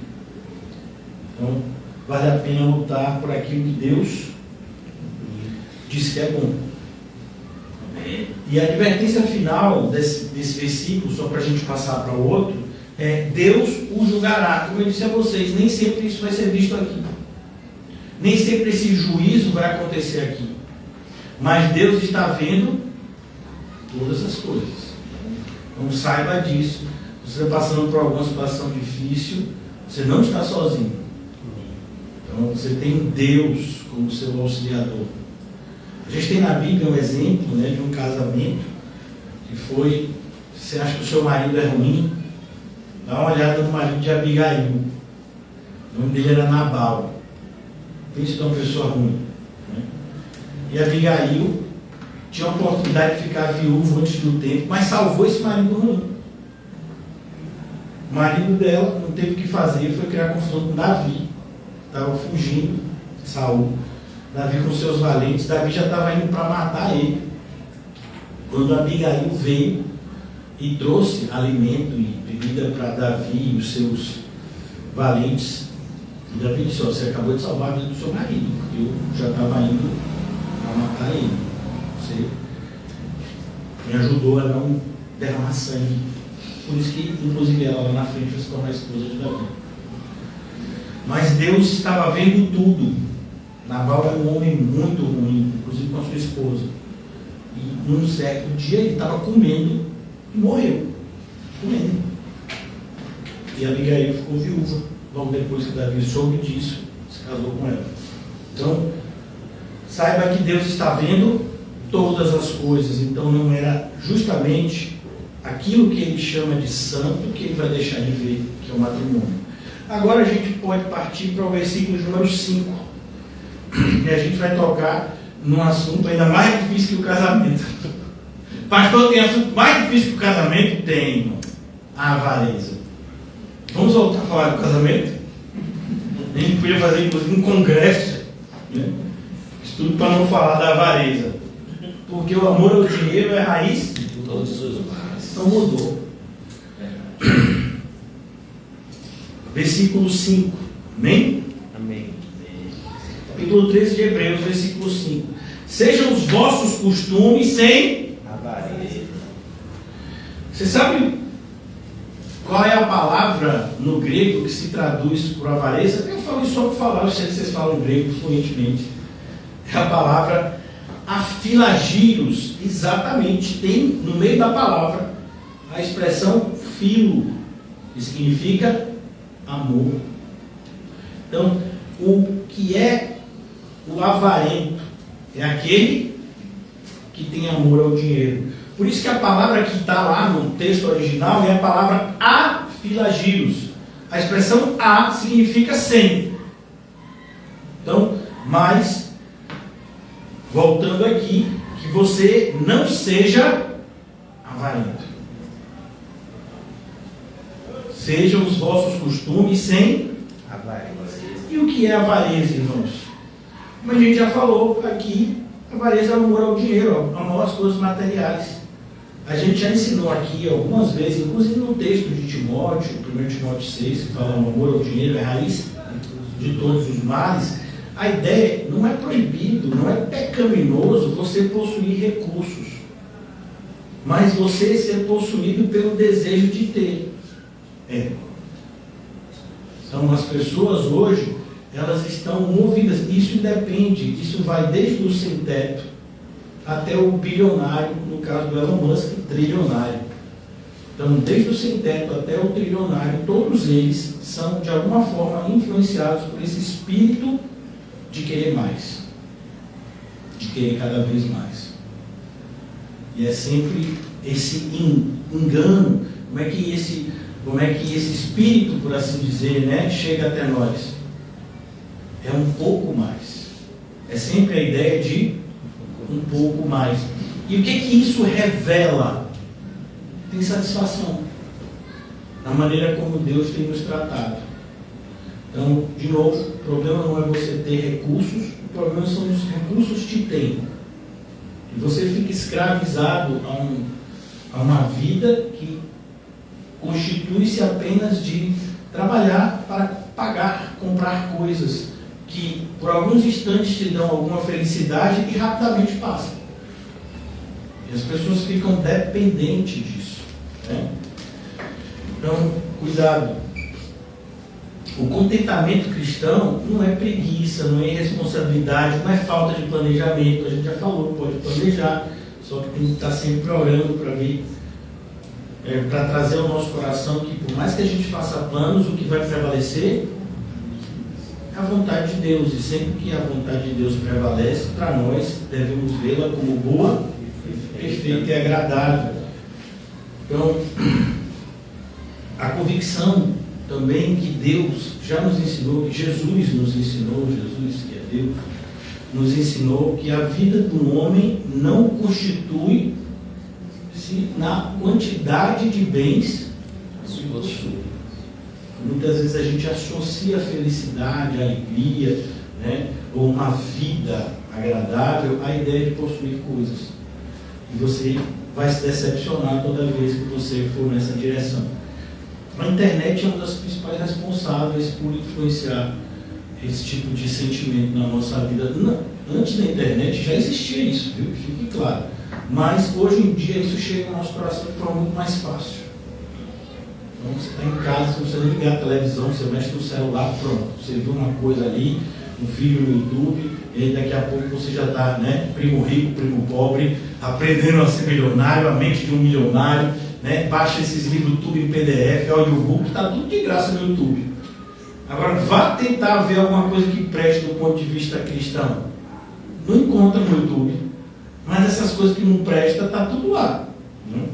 Então, vale a pena lutar por aquilo que Deus diz que é bom. E a advertência final desse versículo, só para a gente passar para o outro, é: Deus o julgará. Como eu disse a vocês, nem sempre isso vai ser visto aqui. Nem sempre esse juízo vai acontecer aqui. Mas Deus está vendo todas as coisas. Então saiba disso. Você está passando por alguma situação difícil, você não está sozinho. Então você tem Deus como seu auxiliador. A gente tem na Bíblia um exemplo, né, de um casamento que foi: você acha que o seu marido é ruim? Dá uma olhada no marido de Abigail. O nome dele era Nabal. Pense de uma pessoa ruim, né? E Abigail tinha a oportunidade de ficar viúva antes do tempo, mas salvou esse marido ruim. O marido dela não teve o que fazer, foi criar confusão com Davi. Estava fugindo de Saul. Davi com seus valentes. Davi já estava indo para matar ele. Quando Abigail veio e trouxe alimento e bebida para Davi e os seus valentes, e Davi disse: você acabou de salvar a vida do seu marido, porque eu já estava indo para matar ele. Você me ajudou a não derramar sangue. Por isso que, inclusive, ela lá na frente vai se tornar a esposa de Davi. Mas Deus estava vendo tudo. Nabal era um homem muito ruim, inclusive com a sua esposa. E num certo dia ele estava comendo e morreu. Comendo. E Abigail ficou viúva. Logo depois que Davi soube disso, se casou com ela. Então, saiba que Deus está vendo todas as coisas. Então não era justamente aquilo que ele chama de santo que ele vai deixar de ver, que é o matrimônio. Agora a gente pode partir para o versículo número 5. E a gente vai tocar num assunto ainda mais difícil que o casamento. Pastor, tem assunto mais difícil que o casamento? Tem, irmão. A avareza. Vamos voltar a falar do casamento? A gente podia fazer, inclusive, um congresso, né? Estudo para não falar da avareza. Porque o amor ao dinheiro é a raiz de todos os males. Então mudou. Versículo 5. Amém? Amém. Capítulo 13 de Hebreus, versículo 5. Sejam os vossos costumes sem avareza. Você sabe qual é a palavra no grego que se traduz por avareza? Eu falo isso só para falar, eu sei que vocês falam grego fluentemente. É a palavra afilagiros, exatamente, tem no meio da palavra a expressão filo, que significa amor. Então, o que é o avarento? É aquele que tem amor ao dinheiro. Por isso que a palavra que está lá no texto original é a palavra afilagiros. A expressão a significa sem. Então, mas, voltando aqui, que você não seja avarento. Sejam os vossos costumes sem avareza. E o que é avareza, irmãos? Como a gente já falou aqui, avareza é o amor ao dinheiro, amor às coisas materiais. A gente já ensinou aqui algumas vezes, inclusive no texto de Timóteo, 1 Timóteo 6, que fala o amor ao dinheiro é a raiz de todos os males. A ideia não é proibido, não é pecaminoso você possuir recursos, mas você ser possuído pelo desejo de ter. Então as pessoas hoje, elas estão movidas, isso independe, isso vai desde o sem teto até o bilionário, no caso do Elon Musk, trilionário. Então, desde o sem teto até o trilionário, todos eles são de alguma forma influenciados por esse espírito de querer mais, de querer cada vez mais. E é sempre esse engano. Como é que esse espírito, por assim dizer, né, chega até nós? É um pouco mais. É sempre a ideia de um pouco mais. E o que isso revela? Tem satisfação na maneira como Deus tem nos tratado. Então, de novo, o problema não é você ter recursos, o problema são os recursos que tem. E você fica escravizado a uma vida que constitui-se apenas de trabalhar para pagar, comprar coisas que por alguns instantes te dão alguma felicidade e rapidamente passam. E as pessoas ficam dependentes disso, né? Então, cuidado. O contentamento cristão não é preguiça, não é irresponsabilidade, não é falta de planejamento. A gente já falou, pode planejar, só que tem que estar sempre orando para ver, para trazer ao nosso coração que por mais que a gente faça planos, o que vai prevalecer é a vontade de Deus. E sempre que a vontade de Deus prevalece, para nós devemos vê-la como boa, perfeita e agradável. Então, a convicção também que Deus já nos ensinou, que Jesus nos ensinou, Jesus que é Deus, nos ensinou que a vida do homem não constitui-se na quantidade de bens que possui. Muitas vezes a gente associa a felicidade, a alegria, né, ou uma vida agradável à ideia de possuir coisas. E você vai se decepcionar toda vez que você for nessa direção. A internet é uma das principais responsáveis por influenciar esse tipo de sentimento na nossa vida. Antes da internet já existia isso, viu? Fique claro. Mas hoje em dia isso chega ao nosso coração de forma muito mais fácil. Então você está em casa, você não precisa ligar a televisão, você mexe no celular, pronto. Você viu uma coisa ali, um vídeo no YouTube, e aí daqui a pouco você já está, né, primo rico, primo pobre, aprendendo a ser milionário, a mente de um milionário, né? Baixa esses livros tudo em PDF, audiobook, está tudo de graça no YouTube. Agora vá tentar ver alguma coisa que preste do ponto de vista cristão. Não encontra no YouTube, mas essas coisas que não prestam, está tudo lá, né?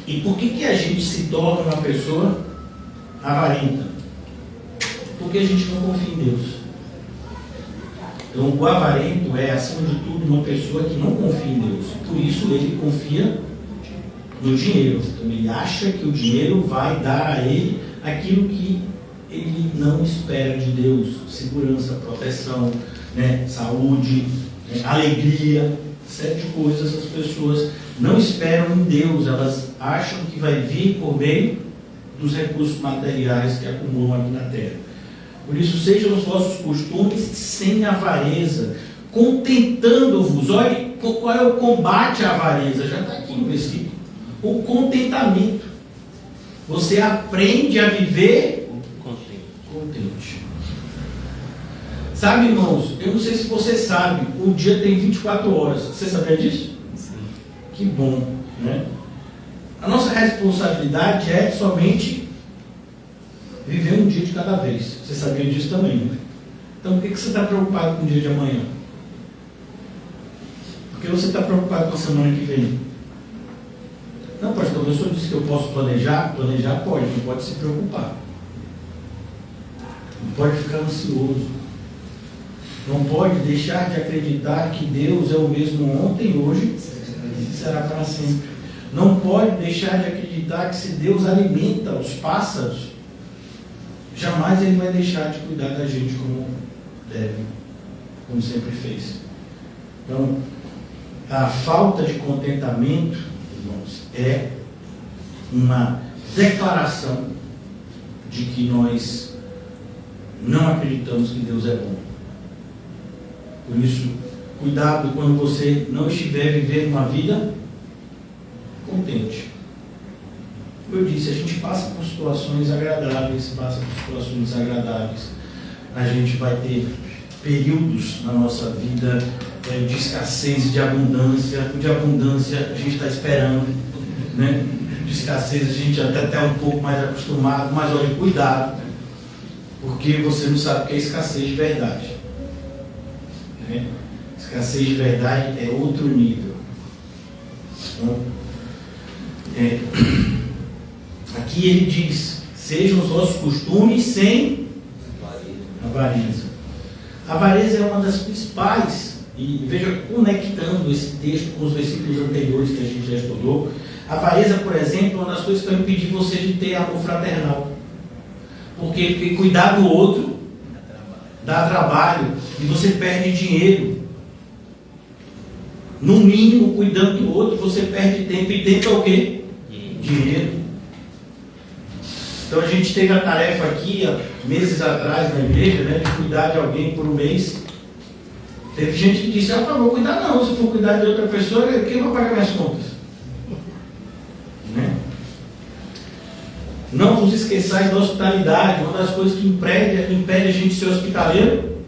E por que a gente se torna uma pessoa avarenta? Porque a gente não confia em Deus. Então o avarento é, acima de tudo, uma pessoa que não confia em Deus. Por isso ele confia no dinheiro. Então ele acha que o dinheiro vai dar a ele aquilo que ele não espera de Deus. Segurança, proteção, né, saúde, né, alegria, série de coisas. As pessoas não esperam em Deus, elas acham que vai vir por meio dos recursos materiais que acumulam aqui na terra. Por isso, sejam os vossos costumes sem avareza, contentando-vos. Olha qual é o combate à avareza, já está aqui no versículo. O contentamento. Você aprende a viver contente. Sabe, irmãos, eu não sei se você sabe, o dia tem 24 horas. Você sabia disso? Sim. Que bom, né? A nossa responsabilidade é somente viver um dia de cada vez. Você sabia disso também, né? Então, por que você está preocupado com o dia de amanhã? Por que você está preocupado com a semana que vem? Não, pastor, o senhor disse que eu posso planejar? Planejar pode, não pode se preocupar. Não pode ficar ansioso. Não pode deixar de acreditar que Deus é o mesmo ontem, hoje e será para sempre. Não pode deixar de acreditar que se Deus alimenta os pássaros, jamais Ele vai deixar de cuidar da gente como deve, como sempre fez. Então, a falta de contentamento, irmãos, é uma declaração de que nós não acreditamos que Deus é bom. Por isso, cuidado quando você não estiver vivendo uma vida contente. Como eu disse, a gente passa por situações agradáveis, passa por situações desagradáveis. A gente vai ter períodos na nossa vida de escassez, de abundância. O de abundância a gente está esperando, né? De escassez a gente até está um pouco mais acostumado, mas olha, cuidado, porque você não sabe o que é escassez de verdade. Né? Escassez de verdade é outro nível. Então, aqui ele diz: sejam os vossos costumes sem avareza. A avareza é uma das principais, e veja, conectando esse texto com os versículos anteriores que a gente já estudou. A avareza, por exemplo, é uma das coisas que vai impedir você de ter amor fraternal. Porque cuidar do outro dá trabalho e você perde dinheiro. No mínimo, cuidando do outro, você perde tempo. E tempo é o quê? Dinheiro. Então a gente teve a tarefa aqui, meses atrás na igreja, né, de cuidar de alguém por um mês. Teve gente que disse: não vou cuidar não, se for cuidar de outra pessoa, quem vai pagar minhas contas? Né? Não vos esqueçais da hospitalidade. Uma das coisas que impede a gente de ser hospitaleiro,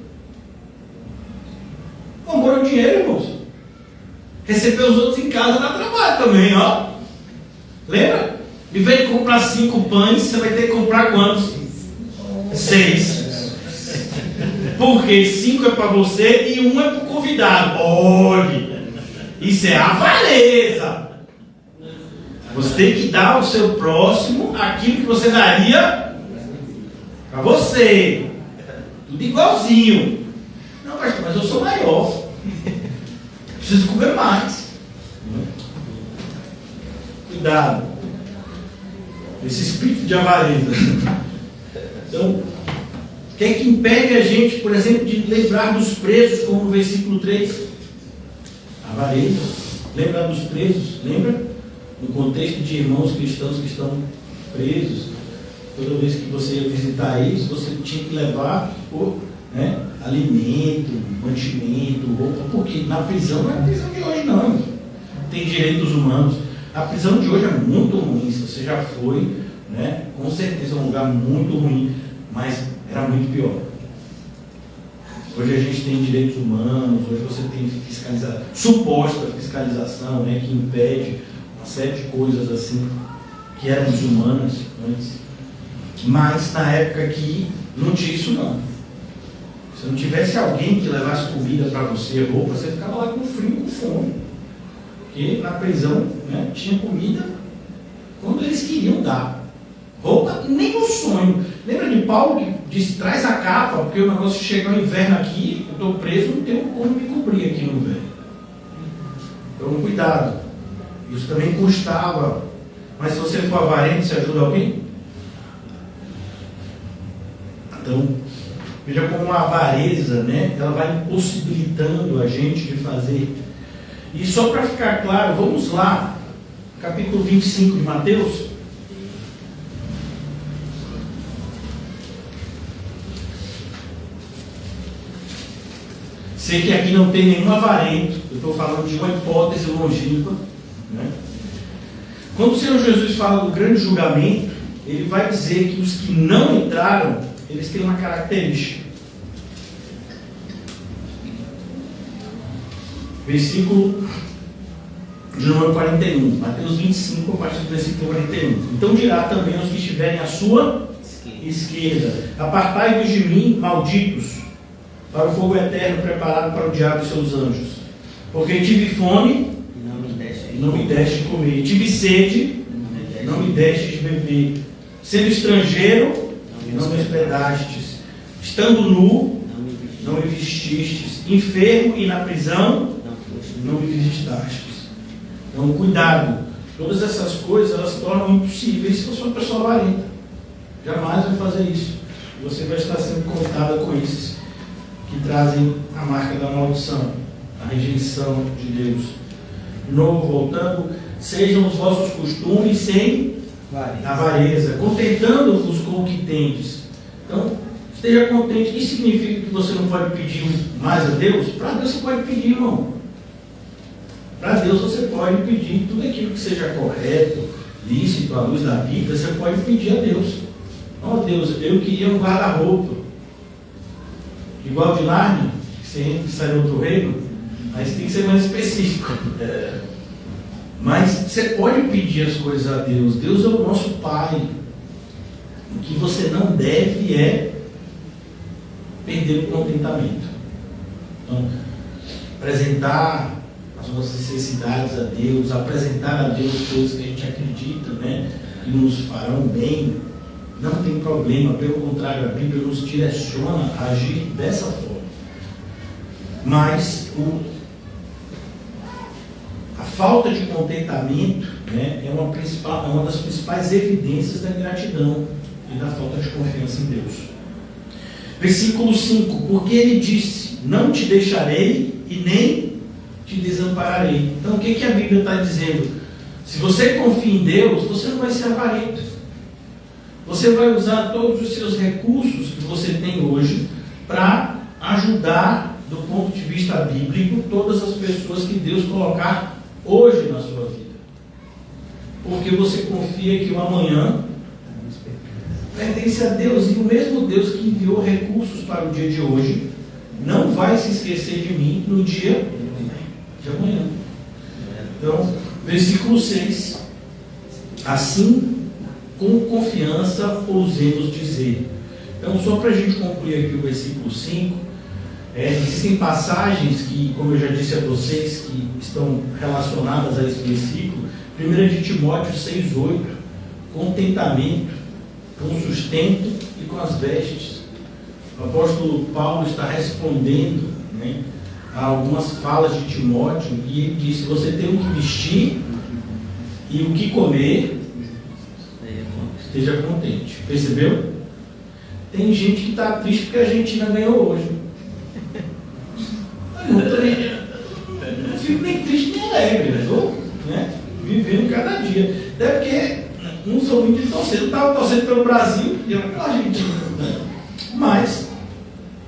amor ao dinheiro, irmãos. Receber os outros em casa dá trabalho também, ó. Lembra? Em vez de comprar 5 pães, você vai ter que comprar quantos? 6. Porque 5 é para você e 1 é para o convidado. Olha, isso é avareza. Você tem que dar ao seu próximo aquilo que você daria para você. Tudo igualzinho. Não, pastor, mas eu sou maior. Preciso comer mais. Cuidado. Esse espírito de avareza. Então, o que é que impede a gente, por exemplo, de lembrar dos presos, como no versículo 3? Avareza. Lembrar dos presos. Lembra? No contexto de irmãos cristãos que estão presos. Toda vez que você ia visitar eles, você tinha que levar alimento, mantimento, roupa. Porque na prisão não é a prisão de hoje, não. Tem direitos humanos. A prisão de hoje é muito ruim. Se você já foi, né, com certeza é um lugar muito ruim, mas era muito pior. Hoje a gente tem direitos humanos, hoje você tem suposta fiscalização, né, que impede uma série de coisas assim que eram desumanas antes. Mas na época que não tinha isso não. Se não tivesse alguém que levasse comida para você, roupa, você ficava lá com frio, com fome. Porque na prisão, né, tinha comida quando eles queriam dar. Roupa, nem no sonho. Lembra de Paulo que disse: traz a capa, porque o negócio chega no inverno aqui, eu estou preso, não tenho como me cobrir aqui no inverno. Então, cuidado. Isso também custava. Mas se você for avarento, você ajuda alguém? Então, veja como a avareza, né, ela vai impossibilitando a gente de fazer. E só para ficar claro, vamos lá, capítulo 25 de Mateus. Sei que aqui não tem nenhum avarento, eu estou falando de uma hipótese longínqua, né? Quando o Senhor Jesus fala do grande julgamento, ele vai dizer que os que não entraram, eles têm uma característica. versículo de número 41, Mateus 25, a partir do versículo 41. Então dirá também aos que estiverem à sua esquerda: apartai-vos de mim, malditos, para o fogo eterno preparado para o diabo e seus anjos. Porque tive fome, e não me deste de comer, tive sede, e não me deste de beber, sendo estrangeiro, e não me hospedastes, estando nu, não me vestistes, enfermo e na prisão, não me visitastes. Então, cuidado. Todas essas coisas, elas tornam impossíveis se você é uma pessoa avarenta. Jamais vai fazer isso. Você vai estar sendo contada com esses que trazem a marca da maldição, a rejeição de Deus. De novo, voltando: sejam os vossos costumes sem avareza, contentando-vos com o que tendes. Então, esteja contente. Isso significa que você não pode pedir mais a Deus? Para Deus você pode pedir, irmão. Para Deus você pode pedir tudo aquilo que seja correto, lícito, à luz da Bíblia. Você pode pedir a Deus: ó Deus, eu queria um guarda-roupa igual de Nárnia, que você entra e sai do outro reino. Mas tem que ser mais específico. Mas você pode pedir as coisas a Deus. Deus é o nosso Pai. O que você não deve é perder o contentamento. Então, apresentar as nossas necessidades a Deus, apresentar a Deus coisas que a gente acredita, né, que nos farão bem, não tem problema. Pelo contrário, a Bíblia nos direciona a agir dessa forma. Mas a falta de contentamento, né, é uma das principais evidências da ingratidão e da falta de confiança em Deus. Versículo 5: porque ele disse: não te deixarei e nem te desampararei. Então o que a Bíblia está dizendo? Se você confia em Deus, você não vai ser avarento. Você vai usar todos os seus recursos que você tem hoje para ajudar, do ponto de vista bíblico, todas as pessoas que Deus colocar hoje na sua vida. Porque você confia que o amanhã pertence a Deus, e o mesmo Deus que enviou recursos para o dia de hoje não vai se esquecer de mim no dia de amanhã. Então, versículo 6: assim, com confiança ousemos dizer. Então, só para a gente concluir aqui o versículo 5, existem passagens que, como eu já disse a vocês, que estão relacionadas a esse versículo. 1 de Timóteo 6,8: contentamento com o sustento e com as vestes. O apóstolo Paulo está respondendo, né, a algumas falas de Timóteo, e ele disse: você tem o que vestir e o que comer, esteja contente. Percebeu? Tem gente que está triste porque a Argentina ganhou hoje. Eu não fico nem triste nem alegre, estou, né, vivendo cada dia. Até porque não sou muito de torcer. Eu estava torcendo pelo Brasil e eu pela Argentina, né? Mas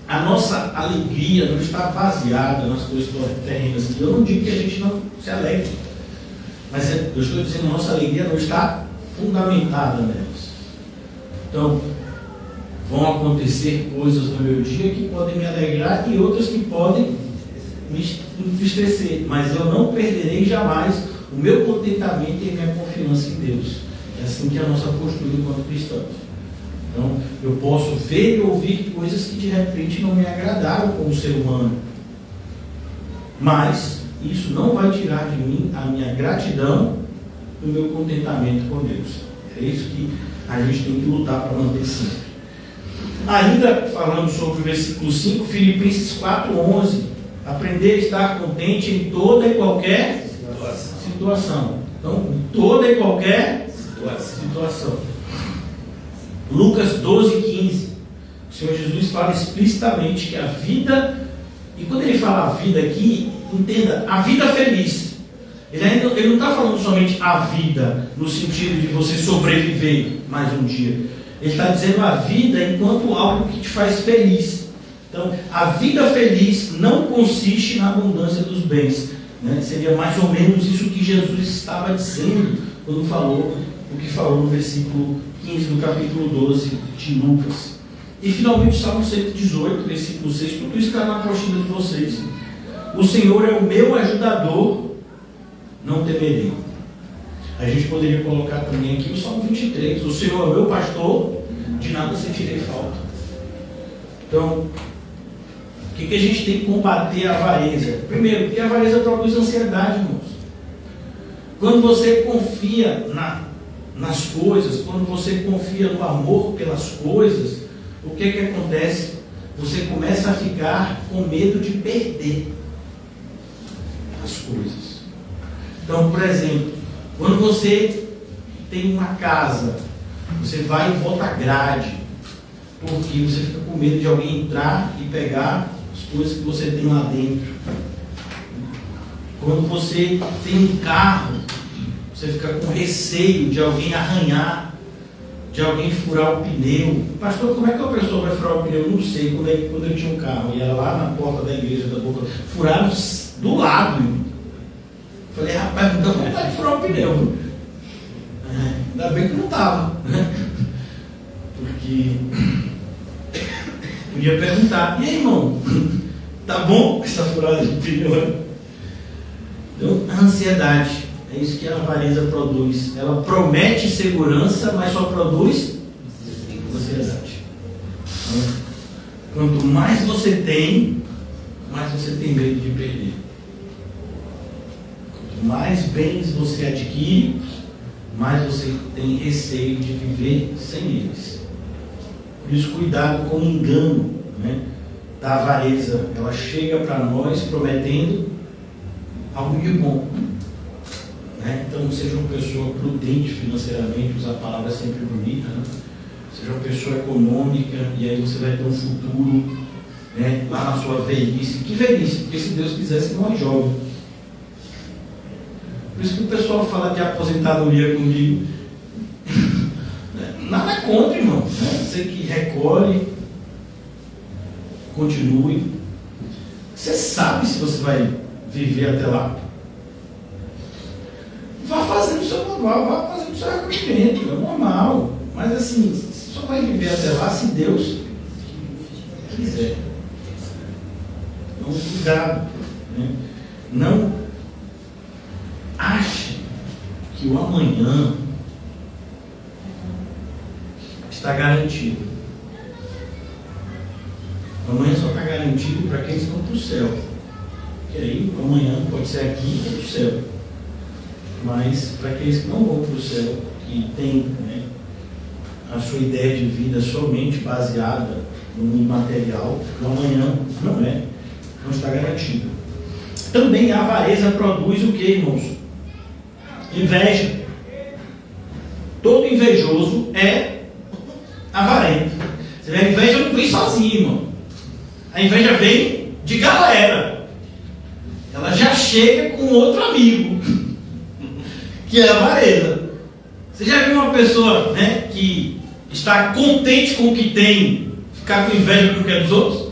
a nossa alegria não está baseada nas coisas terrenas. Eu não digo que a gente não se alegre, mas eu estou dizendo que a nossa alegria não está fundamentada nelas. Então, vão acontecer coisas no meu dia que podem me alegrar e outras que podem me entristecer, mas eu não perderei jamais o meu contentamento e a minha confiança em Deus. É assim que é a nossa postura enquanto cristãos. Então, eu posso ver e ouvir coisas que de repente não me agradaram como ser humano, mas isso não vai tirar de mim a minha gratidão e o meu contentamento com Deus. É isso que a gente tem que lutar para manter sempre. Ainda falando sobre o versículo 5, Filipenses 4,11: aprender a estar contente em toda e qualquer situação. Então, em toda e qualquer situação. Lucas 12,15: o Senhor Jesus fala explicitamente que a vida, e quando ele fala a vida aqui, entenda, a vida feliz. Ele não está falando somente a vida no sentido de você sobreviver mais um dia. Ele está dizendo a vida enquanto algo que te faz feliz. Então, a vida feliz não consiste na abundância dos bens, né? Seria mais ou menos isso que Jesus estava dizendo quando falou o que falou no versículo 15 do capítulo 12 de Lucas. E finalmente o Salmo 118, versículo 6, tudo isso está na apostila de vocês. O Senhor é o meu ajudador, não temerei. A gente poderia colocar também aqui o Salmo 23. O Senhor é o meu pastor, de nada sentirei falta. Então, o que a gente tem que combater a avareza? Primeiro, porque a avareza produz ansiedade, irmãos. Quando você confia nas coisas, quando você confia no amor pelas coisas, o que acontece? Você começa a ficar com medo de perder as coisas. Então, por exemplo, quando você tem uma casa, você vai e bota grade, porque você fica com medo de alguém entrar e pegar as coisas que você tem lá dentro. Quando você tem um carro, você fica com receio de alguém arranhar, de alguém furar o pneu. Pastor, como é que a pessoa vai furar o pneu? Eu não sei. Quando eu tinha um carro, ia lá na porta da igreja da Boca, furaram do lado. Falei, rapaz, não dá vontade de furar o pneu. Ainda bem que não estava. Porque eu ia perguntar, e aí, irmão, tá bom essa furada de pneu? Então, a ansiedade, é isso que a avareza produz. Ela promete segurança, mas só produz ansiedade. Então, quanto mais você tem, mais você tem medo de perder. Quanto mais bens você adquire, mais você tem receio de viver sem eles. Por isso, cuidado com o engano, né, da avareza. Ela chega para nós prometendo algo de bom, né? Então, seja uma pessoa prudente financeiramente, usar a palavra sempre bonita, né? Seja uma pessoa econômica, e aí você vai ter um futuro, né, lá na sua velhice. Que velhice? Porque se Deus quiser, você não é jovem. Por isso que o pessoal fala de aposentadoria comigo. Nada contra, irmão, né? Você que recolhe, continue. Você sabe se você vai viver até lá. Vá fazendo o seu normal, vá fazendo o seu recolhimento, é normal. Mas assim, você só vai viver até lá se Deus quiser. Então, cuidado, né? Não ache que o amanhã está garantido. O amanhã só está garantido para aqueles que vão para o céu. Que aí o amanhã pode ser aqui ou no céu. Mas para aqueles que não vão para o céu, que têm, né, a sua ideia de vida somente baseada no imaterial, o amanhã não está garantido. Também a avareza produz o que, irmãos? Inveja. Todo invejoso é avarento. Você vê, a inveja não vem sozinha, irmão. A inveja vem de galera. Ela já chega com outro amigo, que é a avareza. Você já viu uma pessoa, né, que está contente com o que tem, ficar com inveja com o que é dos outros?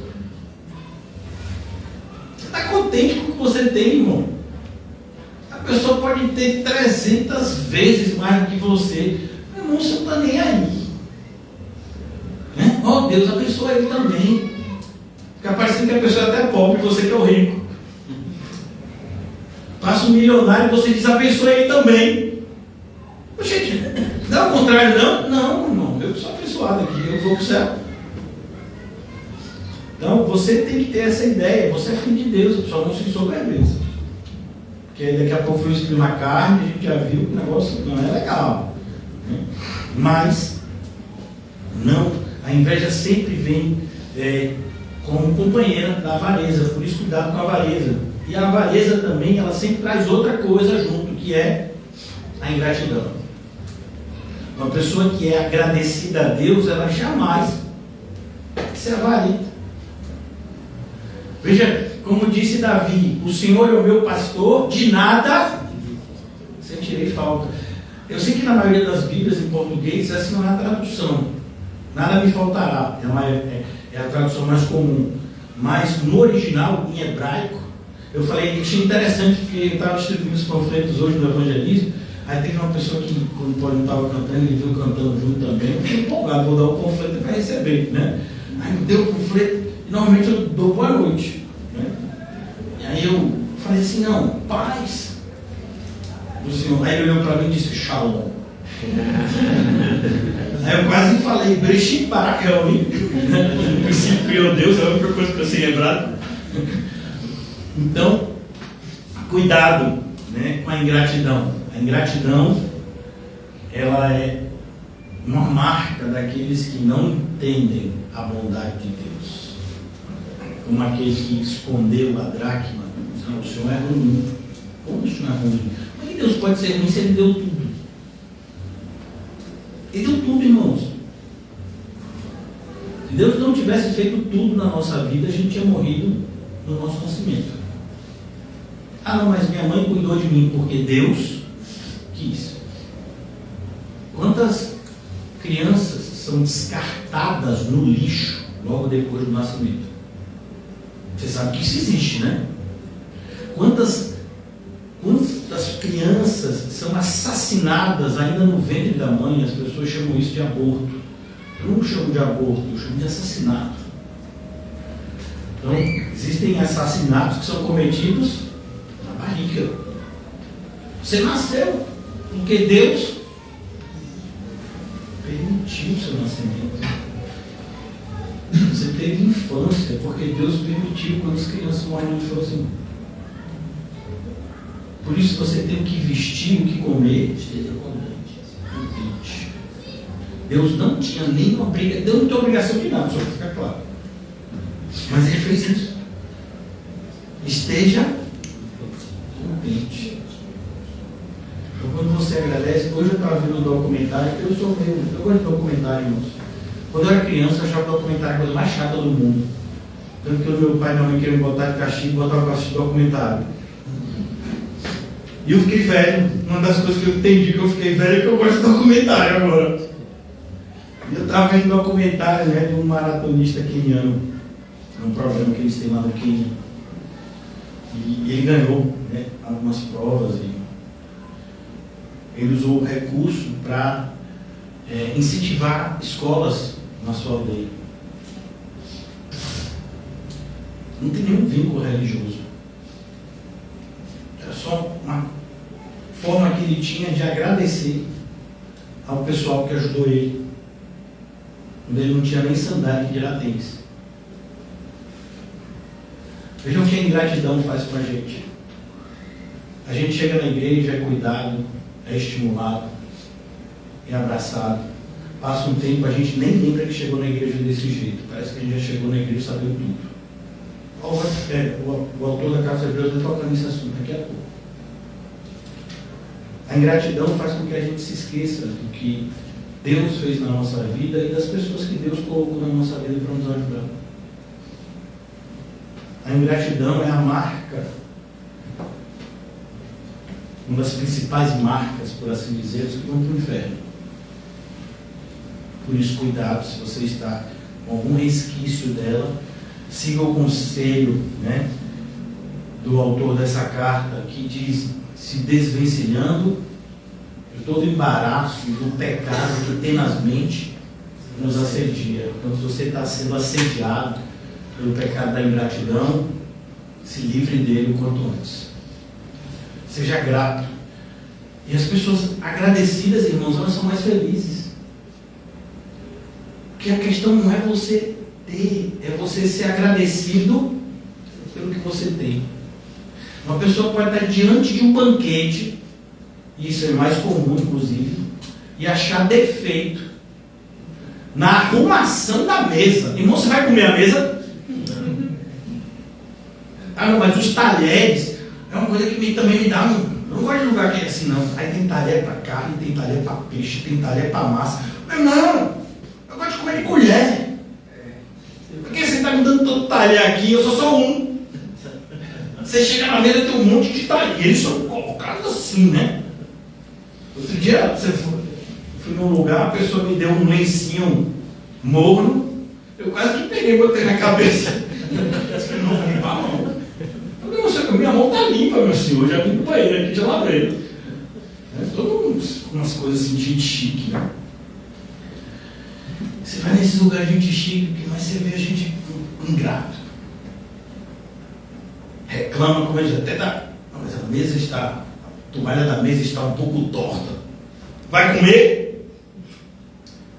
Você está contente com o que você tem, irmão? A pessoa pode ter 300 vezes mais do que você. Meu irmão, você não está nem aí. Né? Oh, Deus abençoa ele também. Fica parecendo que a pessoa é até pobre e você que é o rico. Passa um milionário e você diz, abençoa ele também. Gente, não é o contrário, não? Não, irmão, eu sou abençoado aqui, eu vou para o céu. Então, você tem que ter essa ideia, você é filho de Deus, só não se sobremesa. Porque daqui a pouco foi exprimir a carne, a gente já viu que o negócio não é legal. Né? Mas, não, a inveja sempre vem como companheira da avareza, por isso cuidado com a avareza. E a avareza também, ela sempre traz outra coisa junto, que é a ingratidão. Uma pessoa que é agradecida a Deus, ela jamais se avarenta. Veja, como disse Davi, o Senhor é o meu pastor, de nada sentirei falta. Eu sei que na maioria das Bíblias em português, essa não é a tradução. Nada me faltará. É a tradução mais comum. Mas no original, em hebraico, eu falei que achei interessante, porque eu estava distribuindo os panfletos hoje no evangelismo. Aí teve uma pessoa que, quando o Paulinho estava cantando, ele viu cantando junto também. Eu fiquei empolgado, vou dar o panfleto para receber, né? Aí me deu o panfleto, e normalmente eu dou boa noite, né? E Aí eu falei assim, não, paz do Senhor. Aí ele olhou para mim e disse, Shalom. Aí eu quase falei, Breshit Barakão. No princípio criou Deus, é a única coisa que eu sei lembrado. Então, cuidado, né, com a ingratidão. A ingratidão, ela é uma marca daqueles que não entendem a bondade de Deus. Como aquele que escondeu a dracma. Não, o Senhor é ruim. Como o Senhor é ruim? Como é que Deus pode ser ruim se Ele deu tudo? Ele deu tudo, irmãos. Se Deus não tivesse feito tudo na nossa vida, a gente tinha morrido no nosso nascimento. Ah, não, mas minha mãe cuidou de mim porque Deus quis. Quantas crianças são descartadas no lixo logo depois do nascimento? Você sabe que isso existe, né? Quantas crianças são assassinadas ainda no ventre da mãe? As pessoas chamam isso de aborto. Eu não chamo de aborto, eu chamo de assassinato. Então, existem assassinatos que são cometidos na barriga. Você nasceu porque Deus permitiu o seu nascimento. Você teve infância porque Deus permitiu quando as crianças morrem na infância. Por isso você tem o que vestir, o que comer, esteja contente. Deus não tinha nenhuma obrigação, Deus não tem obrigação de nada, só para ficar claro. Mas Ele fez isso. Esteja contente. Então, quando você agradece, hoje eu estava vendo um documentário, eu gosto de documentário, irmãos. Quando eu era criança, eu achava o documentário a coisa mais chata do mundo. Tanto que o meu pai e minha mãe queriam me botar de castigo, botar para assistir documentário. E eu fiquei velho. Uma das coisas que eu entendi que eu fiquei velho é que eu gosto de documentário agora. E eu estava vendo um documentário, né, de um maratonista queniano. Um programa que eles têm lá no Quênia. E ele ganhou, né, algumas provas. Ele usou o recurso para incentivar escolas na sua aldeia. Não tem nenhum vínculo religioso. Era só uma forma que ele tinha de agradecer ao pessoal que ajudou ele. Quando ele não tinha nem sandália que dirá tênis. Vejam o que a ingratidão faz com a gente. A gente chega na igreja, é cuidado, é estimulado, é abraçado. Passa um tempo, a gente nem lembra que chegou na igreja desse jeito. Parece que a gente já chegou na igreja sabendo tudo. O autor da Carta de Deus vai tocar nesse assunto daqui a pouco. A ingratidão faz com que a gente se esqueça do que Deus fez na nossa vida e das pessoas que Deus colocou na nossa vida para nos ajudar. A ingratidão é a marca, uma das principais marcas, por assim dizer, dos que vão para o inferno. Por isso, cuidado, se você está com algum resquício dela, siga o conselho, né, do autor dessa carta, que diz, se desvencilhando de todo embaraço, do pecado que tenazmente nos assedia. Então, se você está sendo assediado pelo pecado da ingratidão, se livre dele o quanto antes. Seja grato. E as pessoas agradecidas, irmãos, elas são mais felizes. Porque a questão não é você ter, é você ser agradecido pelo que você tem. Uma pessoa pode estar diante de um banquete, e isso é mais comum, inclusive, e achar defeito na arrumação da mesa. Irmão, você vai comer a mesa? Ah, não, mas os talheres é uma coisa que também me dá um... Eu não gosto de lugar que é assim, não. Aí tem talher para carne, tem talher para peixe, tem talher para massa. Mas não, eu gosto de comer de colher. Por que você está me dando todo talher aqui? Eu sou só um. Você chega na mesa e tem um monte de talher. Eles são colocados assim, né? Outro dia, fui num lugar, a pessoa me deu um lencinho morno. Eu quase que peguei e botei na cabeça. Eu não vou limpar a mão. Minha mão está limpa, meu senhor. Já vim pro banheiro aqui, já lavei. Todas umas coisas assim de gente chique, né? Você vai nesses lugares de gente chique, mas você vê a gente ingrato. Reclama reclama com eles, até dá. Não, mas a mesa está, a toalha da mesa está um pouco torta. Vai comer?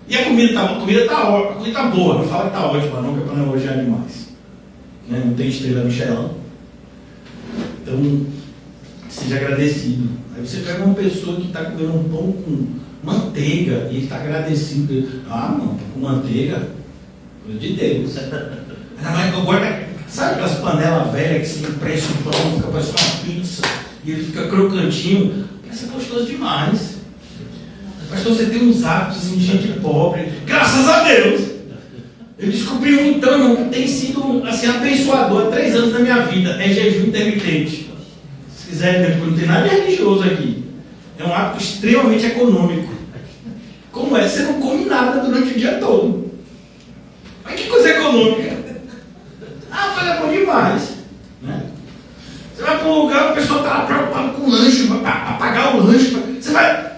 E a comida está boa, não fala que está ótima, não, que é para não elogiar demais. Né? Não tem estrela Michelin. Então, seja agradecido. Aí você pega uma pessoa que está comendo um pão com manteiga e ele está agradecido. Ah, não, com manteiga, coisa de Deus. Mas agora, sabe aquelas panelas velhas que se empresta o pão, fica parecendo uma pizza e ele fica crocantinho? Isso é gostoso demais. Pastor, você tem uns hábitos assim, de gente pobre. Graças a Deus! Eu descobri um então, que tem sido assim, abençoador há 3 anos da minha vida. É jejum intermitente. Se quiserem, não tem nada de religioso aqui. É um hábito extremamente econômico. Como é? Você não come nada durante o dia todo. Mas que coisa econômica! Ah, mas é bom demais. Né? Você vai para um lugar, a pessoa está preocupada com o lanche, para pagar o lanche. Você vai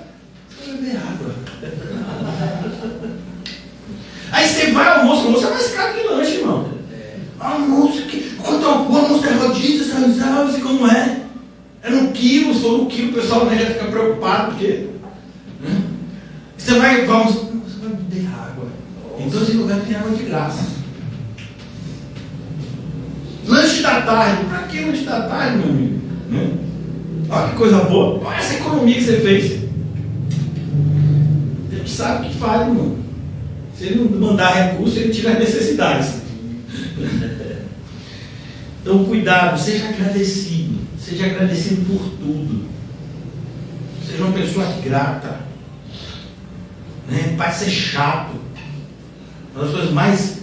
beber água. Aí você vai ao almoço, o almoço é mais caro que lanche, irmão. Almoço, quanto o almoço é rodízio, você sabe como é? É no quilo, se for no quilo, o pessoal já fica preocupado, porque. Né? Você vai beber água. Então esse lugar tem água de graça. Lanche da tarde. Para que lanche da tarde, meu amigo? Né? Olha que coisa boa. Olha essa economia que você fez. Deus sabe o que faz, irmão. Se ele não mandar recurso, ele tira as necessidades. Então, cuidado, seja agradecido. Seja agradecido por tudo. Seja uma pessoa grata. Né? Pode ser chato. Uma das coisas mais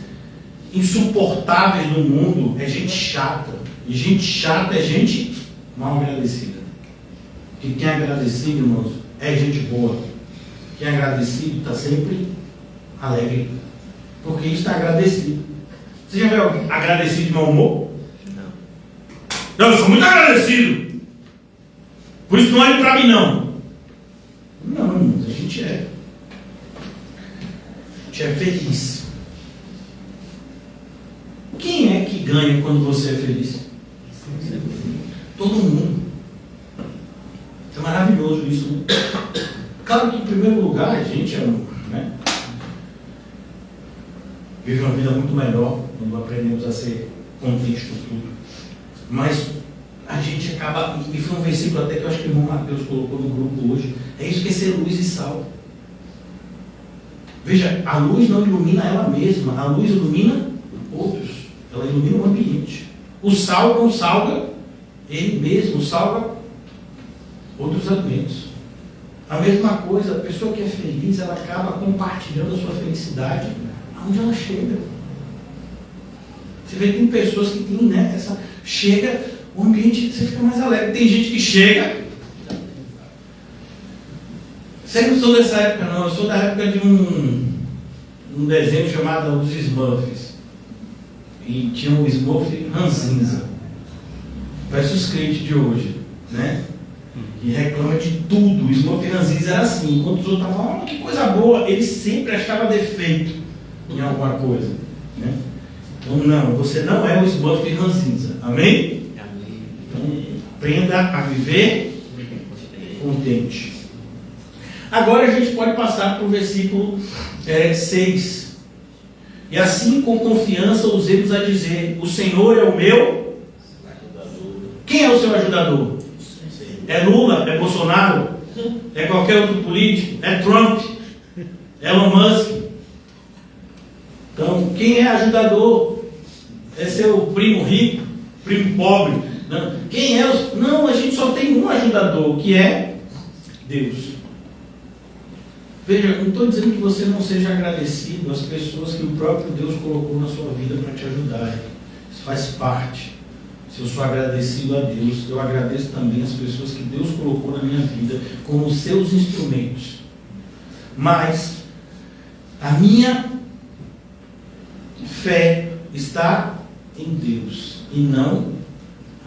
insuportáveis do mundo é gente chata. E gente chata é gente mal agradecida. Porque quem é agradecido, irmãos, é gente boa. Quem é agradecido está sempre alegre. Porque está agradecido. Você já viu alguém agradecido de mau humor? Não, eu sou muito agradecido. Por isso não olhe para mim, não. Não, a gente é. A gente é feliz. Quem é que ganha quando você é feliz? Todo mundo. É maravilhoso isso, né? Claro que em primeiro lugar a gente é né? Vive uma vida muito melhor quando aprendemos a ser contentes com tudo. Mas a gente acaba, e foi um versículo até que eu acho que o irmão Mateus colocou no grupo hoje, é isso que é ser luz e sal. Veja, a luz não ilumina ela mesma, a luz ilumina outros, ela ilumina o ambiente. O sal não salga ele mesmo, salga outros alimentos. A mesma coisa, a pessoa que é feliz, ela acaba compartilhando a sua felicidade aonde ela chega. Você vê que tem pessoas que têm, né, chega, o ambiente, você fica mais alegre. Tem gente que chega. Vocês não são dessa época, não. Eu sou da época de um desenho chamado Os Smurfs. E tinha um Smurf ranzinza. Parece os crentes de hoje, né? E reclama de tudo. O Smurf ranzinza era assim. Enquanto os outros estavam falando, que coisa boa, ele sempre achava defeito em alguma coisa, né? Então, não, você não é o Smurf ranzinza. Amém? Então, aprenda a viver contente. Agora a gente pode passar para o versículo 6. E assim, com confiança, usemos a dizer: o Senhor é o meu ajudador. Quem é o seu ajudador? É Lula? É Bolsonaro? É qualquer outro político? É Trump? É Elon Musk? Então, quem é ajudador? É seu primo rico? Primo pobre? Não. Quem é os... Não, a gente só tem um ajudador, que é Deus. Veja, não estou dizendo que você não seja agradecido às pessoas que o próprio Deus colocou na sua vida para te ajudar. Isso faz parte. Se eu sou agradecido a Deus, eu agradeço também as pessoas que Deus colocou na minha vida como seus instrumentos. Mas a minha fé está em Deus e não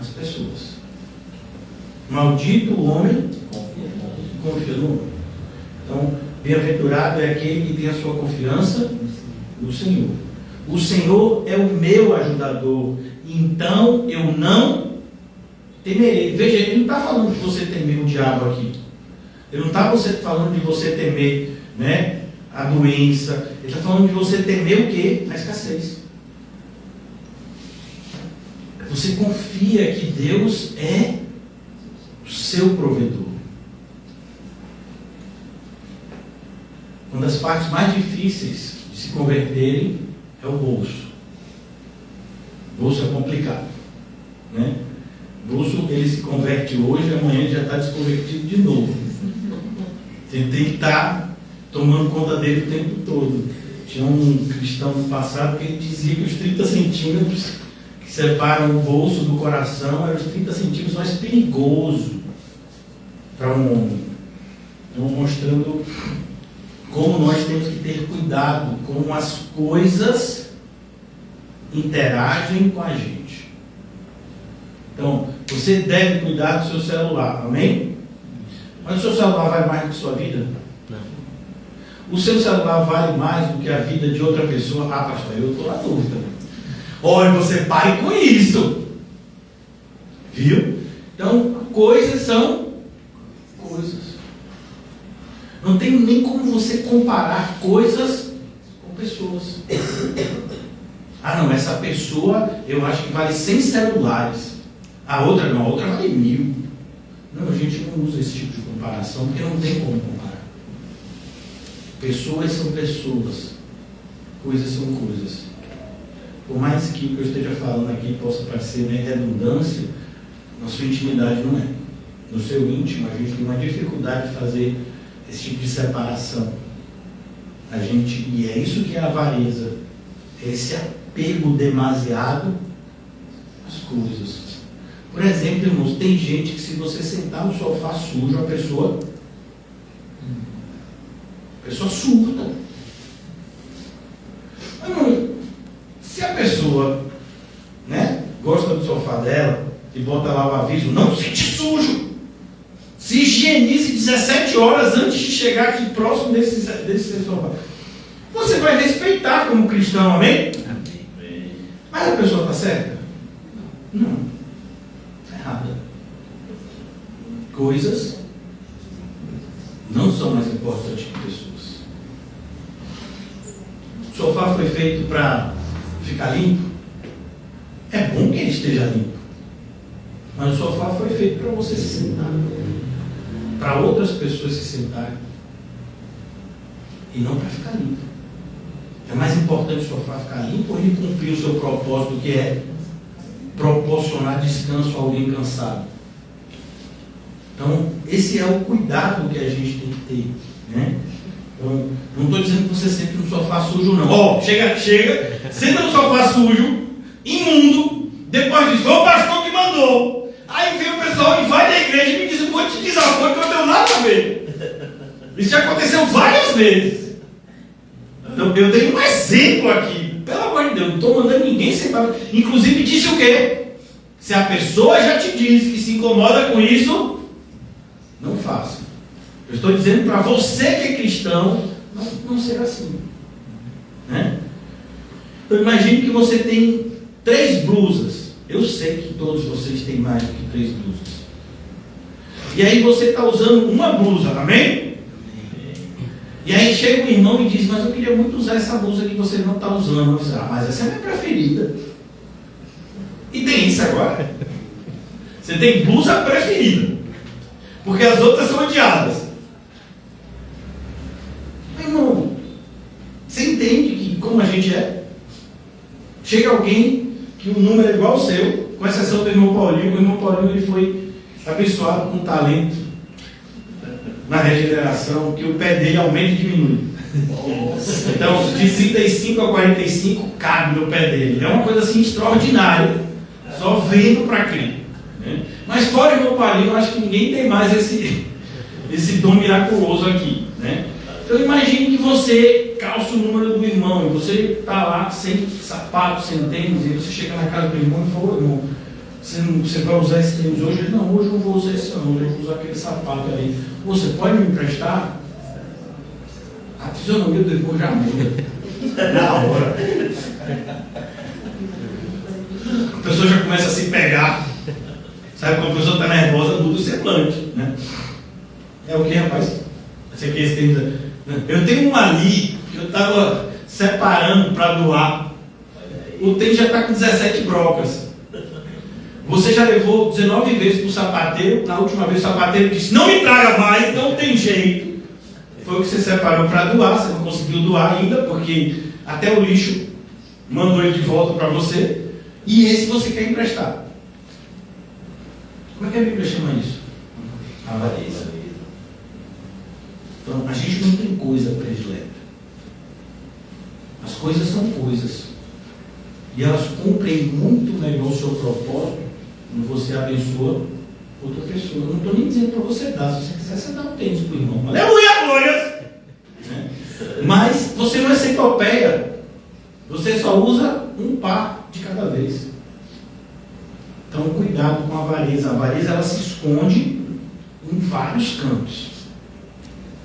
as pessoas. Maldito o homem que confia no homem. Então, bem-aventurado é aquele que tem a sua confiança no Senhor. O Senhor é o meu ajudador, então eu não temerei. Veja, ele não está falando de você temer o diabo aqui. Ele não está falando de você temer, né, a doença. Ele está falando de você temer o quê? A escassez. Você confia que Deus é o seu provedor. Uma das partes mais difíceis de se converterem é o bolso. O bolso é complicado, né? O bolso, ele se converte hoje, amanhã ele já está desconvertido de novo. Você tem que estar tomando conta dele o tempo todo. Tinha um cristão no passado que ele dizia que os 30 centímetros que separam o bolso do coração eram os 30 centímetros mais perigosos para um homem. Então, mostrando como nós temos que ter cuidado com as coisas interagem com a gente. Então, você deve cuidar do seu celular, amém? Mas o seu celular vale mais do que a sua vida? Não. O seu celular vale mais do que a vida de outra pessoa? Ah, pastor, eu estou na dúvida. Olha, você pare com isso. Viu? Então, coisas são coisas. Não tem nem como você comparar coisas com pessoas. Ah, não, essa pessoa eu acho que vale 100 celulares. A outra não, a outra vale 1000. Não, a gente não usa esse tipo de comparação porque não tem como comparar. Pessoas são pessoas. Coisas são coisas. Por mais que o que eu esteja falando aqui possa parecer, né, redundância, na sua intimidade não é. No seu íntimo, a gente tem uma dificuldade de fazer esse tipo de separação. E é isso que é a avareza. É esse apego demasiado às coisas. Por exemplo, irmãos, tem gente que se você sentar no sofá sujo, a pessoa surta. Mas não, se a pessoa, né, gosta do sofá dela e bota lá o aviso, não sente sujo, se higienize 17 horas antes de chegar aqui próximo desse sofá, você vai respeitar como cristão, amém? Amém. Mas a pessoa está certa? Não. Está errada. Coisas não são mais importantes que pessoas. O sofá foi feito para ficar limpo. É bom que ele esteja limpo. Mas o sofá foi feito para você se sentar. Para outras pessoas se sentarem. E não para ficar limpo. É mais importante o sofá ficar limpo ou ele cumprir o seu propósito, que é proporcionar descanso a alguém cansado? Então, esse é o cuidado que a gente tem que ter, né? Então, não estou dizendo que você sente no sofá sujo, não. Chega, senta no sofá sujo, imundo, depois diz, foi o pastor que mandou. Aí vem o pessoal e vai na igreja e me diz um monte de desaforo que eu não tenho nada a ver. Isso já aconteceu várias vezes. Então, eu dei um exemplo aqui. Pelo amor de Deus, não estou mandando ninguém separar. Inclusive disse o quê? Se a pessoa já te diz que se incomoda com isso, não faça. Eu estou dizendo para você que é cristão, não ser assim. Né? Então imagine que você tem 3 blusas. Eu sei que todos vocês têm mais do que 3 blusas. E aí você está usando uma blusa, amém? E aí chega um irmão e diz, mas eu queria muito usar essa blusa que você não está usando. Eu digo, mas essa é a minha preferida. E tem isso agora. Você tem blusa preferida. Porque as outras são odiadas. Mas, irmão, você entende que como a gente é? Chega alguém que o número é igual ao seu, com exceção do irmão Paulinho. O irmão Paulinho ele foi abençoado com um talento na regeneração, que o pé dele aumenta e diminui. Então, de 35 a 45 cabe no pé dele. É uma coisa assim extraordinária. Só vendo para crer. Né? Mas fora o irmão Paulinho, eu acho que ninguém tem mais esse dom miraculoso aqui. Né? Então imagine que você calça o número do irmão, e você está lá sem sapato, sem tênis, e você chega na casa do irmão e fala, irmão, você vai usar esse tênis hoje? Ele, não, hoje eu não vou usar esse não, hoje eu vou usar aquele sapato ali. Você pode me emprestar? A fisionomia do irmão já muda. Na hora. A pessoa já começa a se pegar. Sabe quando a pessoa está nervosa, muda o semblante, né? É o que, rapaz? Eu tenho um ali que eu estava separando para doar. O tênis já está com 17 brocas. Você já levou 19 vezes para o sapateiro. Na última vez o sapateiro disse: não me traga mais, não tem jeito. Foi o que você separou para doar. Você não conseguiu doar ainda, porque até o lixo mandou ele de volta para você. E esse você quer emprestar. Como é que a Bíblia chama isso? Avareza. Então, a gente não tem coisa predileta. As coisas são coisas. E elas cumprem muito melhor o seu propósito quando você abençoa outra pessoa. Eu não estou nem dizendo para você dar. Se você quiser, você dá um tênis para o irmão. Aleluia, glórias! Mas você não é centopeia. Você só usa um par de cada vez. Então, cuidado com a avareza. A avareza, ela se esconde em vários cantos.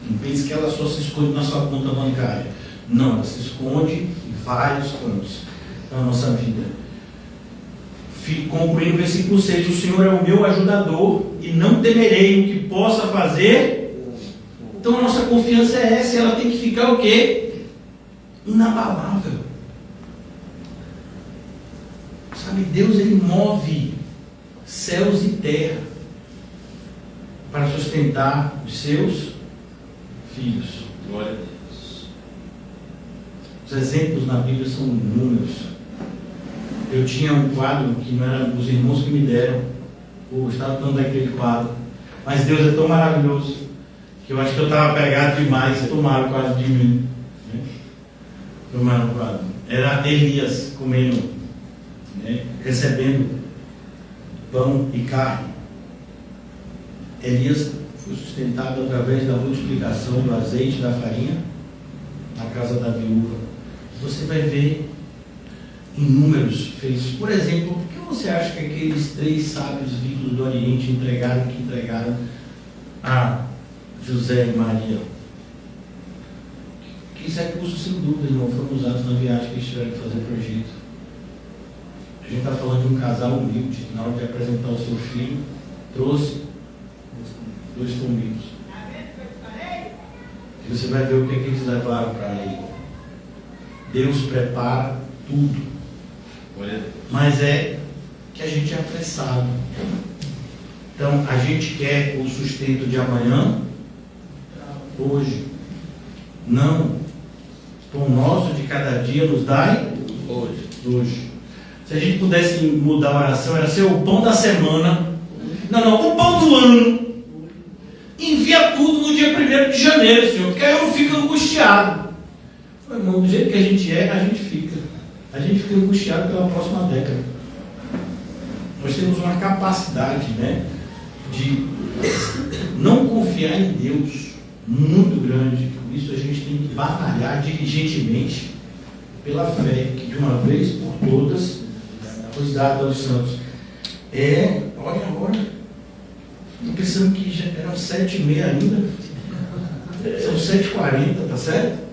Não pense que ela só se esconde na sua conta bancária. Não, ela se esconde em vários cantos da nossa vida. Concluindo o versículo 6: o Senhor é o meu ajudador e não temerei o que possa fazer. Então a nossa confiança é essa, ela tem que ficar o quê? Inabalável. Sabe, Deus, ele move céus e terra para sustentar os seus filhos. Glória a Deus. Os exemplos na Bíblia são inúmeros. Eu tinha um quadro que não era os irmãos que me deram. Eu gostava tanto daquele quadro. Mas Deus é tão maravilhoso que eu acho que eu estava pegado demais e tomaram o quadro de mim. Tomaram o quadro. Era Elias comendo, recebendo pão e carne. Elias foi sustentado através da multiplicação do azeite e da farinha na casa da viúva. Você vai ver inúmeros feitos. Por exemplo, por que você acha que aqueles 3 sábios vindos do Oriente entregaram a José e Maria? Que isso é curso, sem dúvida, irmão, foram usados na viagem que eles tiveram que fazer para o Egito. A gente está falando de um casal humilde, que na hora de apresentar o seu filho, trouxe 2 pombinhos. E você vai ver o que eles levaram para ele. Deus prepara tudo. Mas é que a gente é apressado. Então, a gente quer o sustento de amanhã, hoje. Não. O pão nosso de cada dia nos dai hoje. Se a gente pudesse mudar a oração, era ser o pão da semana. Não, o pão do ano. Envia tudo no dia 1º de janeiro, Senhor, porque aí eu não fico angustiado. Irmão, do jeito que a gente é, a gente fica. A gente fica angustiado pela próxima década. Nós temos uma capacidade, de não confiar em Deus muito grande. Por isso a gente tem que batalhar diligentemente pela fé, que de uma vez por todas foi dada aos santos. Olha agora. Estou pensando que já eram 7h30 ainda. São 7h40, tá certo?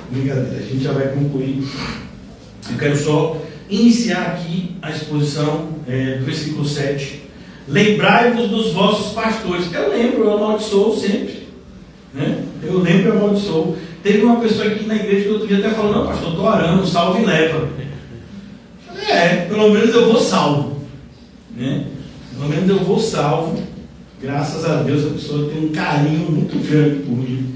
Brincadeira, a gente já vai concluir. Eu quero só iniciar aqui a exposição do versículo 7. Lembrai-vos dos vossos pastores. Eu lembro, eu amaldiçoo sempre. Eu lembro e amaldiçoo. Teve uma pessoa aqui na igreja que outro dia até falou: não, pastor, estou orando, salve e leva. Eu falei, pelo menos eu vou salvo. Pelo menos eu vou salvo. Graças a Deus a pessoa tem um carinho muito grande por mim.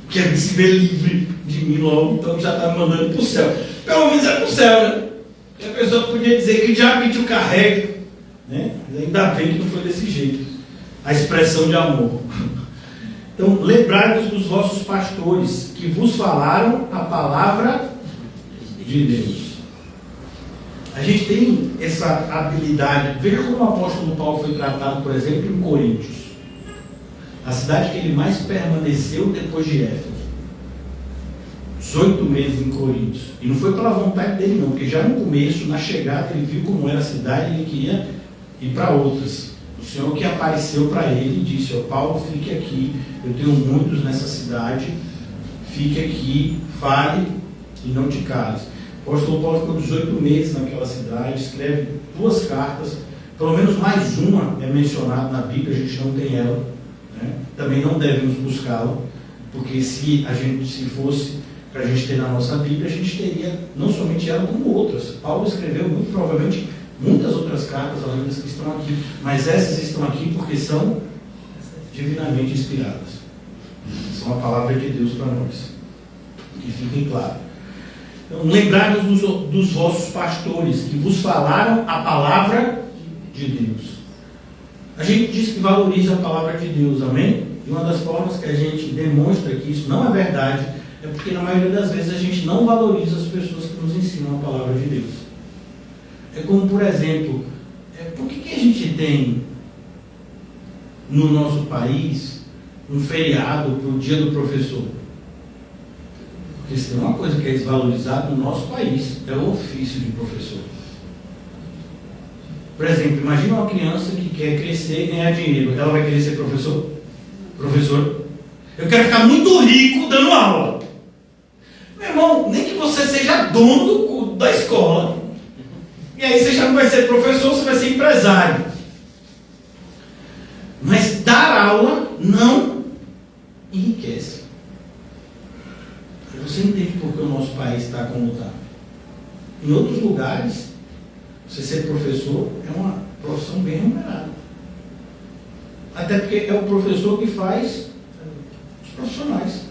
Quer se ver livre de mim logo, então já está me mandando para o céu. Pelo menos é para o céu, E a pessoa podia dizer que já te carrega, Mas ainda bem que não foi desse jeito. A expressão de amor. Então, lembrai-vos dos vossos pastores, que vos falaram a palavra de Deus. A gente tem essa habilidade. Veja como o apóstolo Paulo foi tratado, por exemplo, em Coríntios. A cidade que ele mais permaneceu depois de Éfeso. 18 meses em Coríntios. E não foi pela vontade dele não, porque já no começo, na chegada, ele viu como era a cidade e ele queria ir para outras. O Senhor que apareceu para ele e disse: Paulo, fique aqui, eu tenho muitos nessa cidade, fique aqui, fale e não te cales. O apóstolo Paulo ficou 18 meses naquela cidade, escreve 2 cartas Pelo menos mais uma é mencionada na Bíblia, a gente não tem ela, né? Também não devemos buscá-la, porque se fosse para a gente ter na nossa Bíblia, a gente teria não somente ela, como outras. Paulo escreveu muito provavelmente muitas outras cartas além das que estão aqui, mas essas estão aqui porque são divinamente inspiradas. São a palavra de Deus para nós. Que fiquem claro. Então, lembrai-vos dos vossos pastores que vos falaram a palavra de Deus. A gente diz que valoriza a palavra de Deus, amém? E uma das formas que a gente demonstra que isso não é verdade é porque na maioria das vezes a gente não valoriza as pessoas que nos ensinam a palavra de Deus. É como, por exemplo, por que a gente tem no nosso país um feriado para o dia do professor? Porque se tem uma coisa que é desvalorizada no nosso país, é o ofício de professor. Por exemplo, imagina uma criança que quer crescer e ganhar dinheiro. Ela vai querer ser professor? Professor? Eu quero ficar muito rico dando aula. Meu irmão, nem que você seja dono da escola. E aí você já não vai ser professor, você vai ser empresário. Mas dar aula não enriquece. Você entende por que o nosso país está como está? Em outros lugares, você ser professor é uma profissão bem remunerada. Até porque é o professor que faz os profissionais.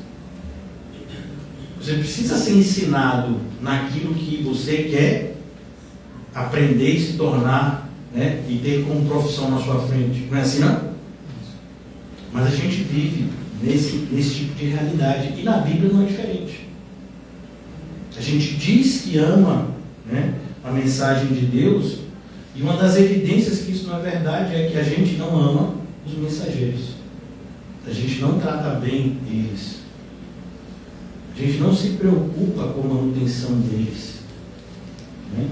Você precisa ser ensinado naquilo que você quer aprender e se tornar, né, e ter como profissão na sua frente. Não é assim, não? Mas a gente vive nesse tipo de realidade. E na Bíblia não é diferente. A gente diz que ama, né, a mensagem de Deus, e uma das evidências que isso não é verdade é que a gente não ama os mensageiros. A gente não trata bem eles. A gente não se preocupa com a manutenção deles, né?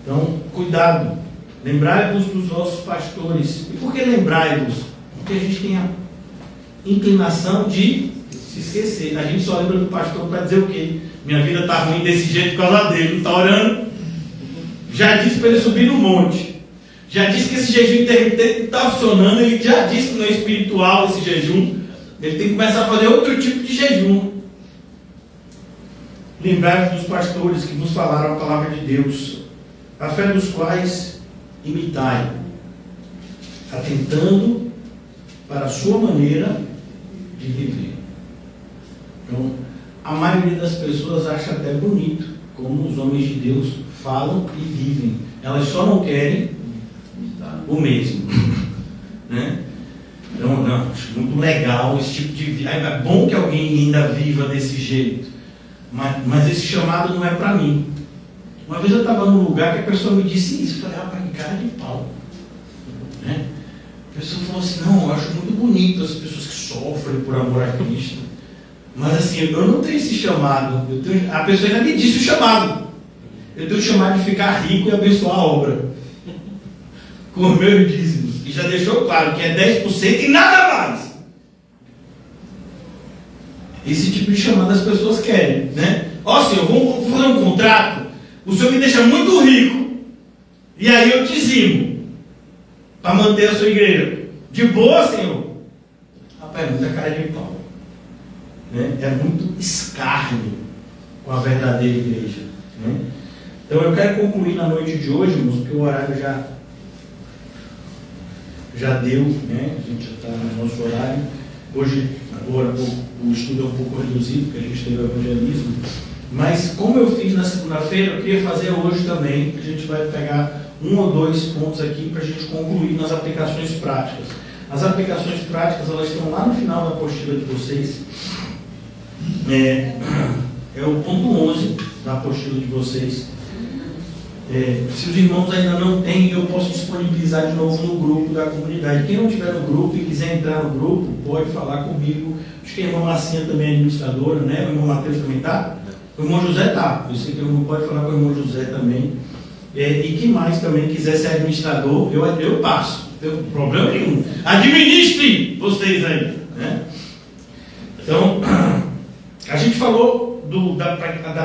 Então, cuidado. Lembrai-vos dos vossos pastores. E por que lembrai-vos? Porque a gente tem a inclinação de se esquecer. A gente só lembra do pastor para dizer o quê? Minha vida está ruim desse jeito por causa dele. Não está orando? Já disse para ele subir no monte. Já disse que esse jejum intermitente não está funcionando. Ele já disse que não é espiritual esse jejum. Ele tem que começar a fazer outro tipo de jejum. Lembrai-vos dos pastores que vos falaram a palavra de Deus, a fé dos quais imitai, atentando para a sua maneira de viver. Então, a maioria das pessoas acha até bonito como os homens de Deus falam e vivem. Elas só não querem o mesmo. Né? Então, não, acho muito legal esse tipo de vida. É bom que alguém ainda viva desse jeito. Mas esse chamado não é para mim. Uma vez eu estava num lugar que a pessoa me disse isso. Eu falei, rapaz, que cara de pau. Né? A pessoa falou assim, não, eu acho muito bonito as pessoas que sofrem por amor a Cristo. Mas assim, eu não tenho esse chamado. A pessoa ainda me disse o chamado. Eu tenho o chamado de ficar rico e abençoar a obra. Com os meus dízimos. E já deixou claro que é 10% e nada mais. Esse tipo de chamado as pessoas querem, né? Ó, Senhor, vamos fazer um contrato. O Senhor me deixa muito rico. E aí eu dizimo para manter a sua igreja. De boa, Senhor? Rapaz, é muita cara de pau. Né? É muito escárnio com a verdadeira igreja. Né? Então eu quero concluir na noite de hoje, irmãos, porque o horário já deu, né? A gente já está no nosso horário. Hoje, agora, o estudo é um pouco reduzido, porque a gente teve o evangelismo. Mas, como eu fiz na segunda-feira, eu queria fazer hoje também. A gente vai pegar 1 ou 2 pontos aqui para a gente concluir nas aplicações práticas. As aplicações práticas, elas estão lá no final da apostila de vocês. É o ponto 11 da apostila de vocês. Se os irmãos ainda não têm, eu posso disponibilizar de novo no grupo da comunidade. Quem não tiver no grupo e quiser entrar no grupo, pode falar comigo. Acho que a irmã Marcinha também é administradora, né? O irmão Mateus também está? O irmão José está. Eu sei que o irmão pode falar com o irmão José também. E quem mais também quiser ser administrador, eu passo. Não tem problema nenhum. Administre vocês aí. Né? Então, a gente falou da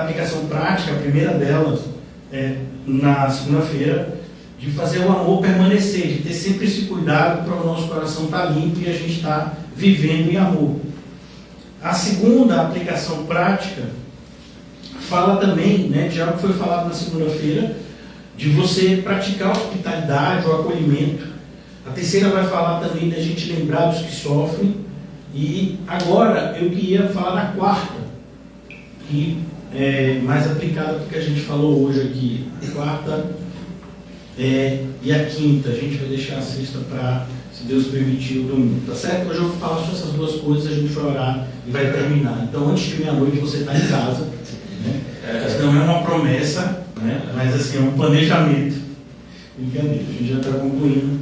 aplicação prática, a primeira delas, na segunda-feira, de fazer o amor permanecer, de ter sempre esse cuidado para o nosso coração estar limpo e a gente estar vivendo em amor. A segunda aplicação prática fala também, né, de algo que foi falado na segunda-feira, de você praticar a hospitalidade, o acolhimento. A terceira vai falar também da gente lembrar dos que sofrem. E agora eu queria falar da quarta, que é mais aplicada do que a gente falou hoje aqui. A quarta e a quinta, a gente vai deixar a sexta para, se Deus permitir, o domingo, tá certo? Hoje eu vou falar sobre essas duas coisas, a gente vai orar e vai terminar. Então, antes de meia-noite, você está em casa, né? Isso não é uma promessa, né? Mas assim, é um planejamento. Brincadeira, a gente já está concluindo.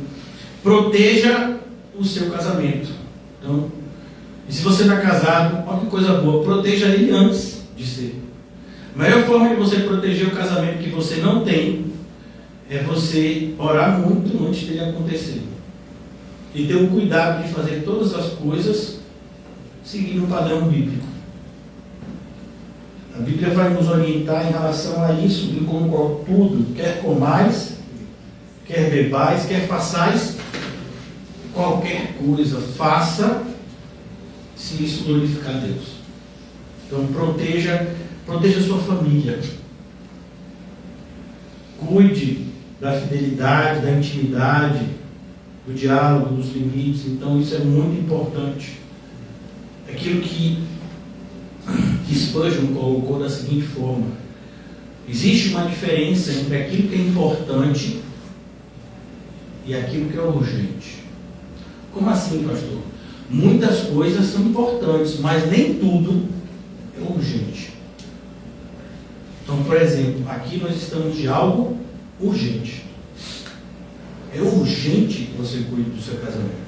Proteja o seu casamento. Então, e se você está casado, olha que coisa boa, proteja ele antes de ser. A melhor forma de você proteger o casamento que você não tem é você orar muito antes dele acontecer. E ter o cuidado de fazer todas as coisas seguindo o padrão bíblico. A Bíblia vai nos orientar em relação a isso, de como tudo, quer comais, quer bebais, quer façais, qualquer coisa, faça, se isso glorificar a Deus. Então proteja a sua família. Cuide da fidelidade, da intimidade, do diálogo, dos limites. Então isso é muito importante. Aquilo que Spurgeon colocou da seguinte forma: existe uma diferença entre aquilo que é importante e aquilo que é urgente. Como assim, pastor? Muitas coisas são importantes, mas nem tudo é urgente. Então, por exemplo, aqui nós estamos de algo urgente. É urgente que você cuide do seu casamento.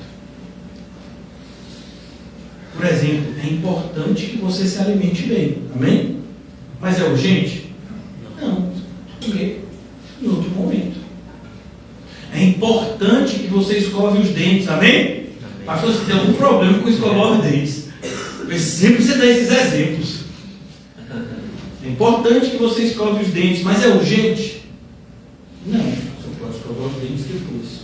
Por exemplo, é importante que você se alimente bem. Amém? Mas é urgente? Não. Porque em outro momento. É importante que você escove os dentes. Amém? Pastor, você tem algum problema com escovar os dentes? Eu sempre você dá esses exemplos. É importante que você escove os dentes, mas é urgente? Não, você pode escovar os dentes depois.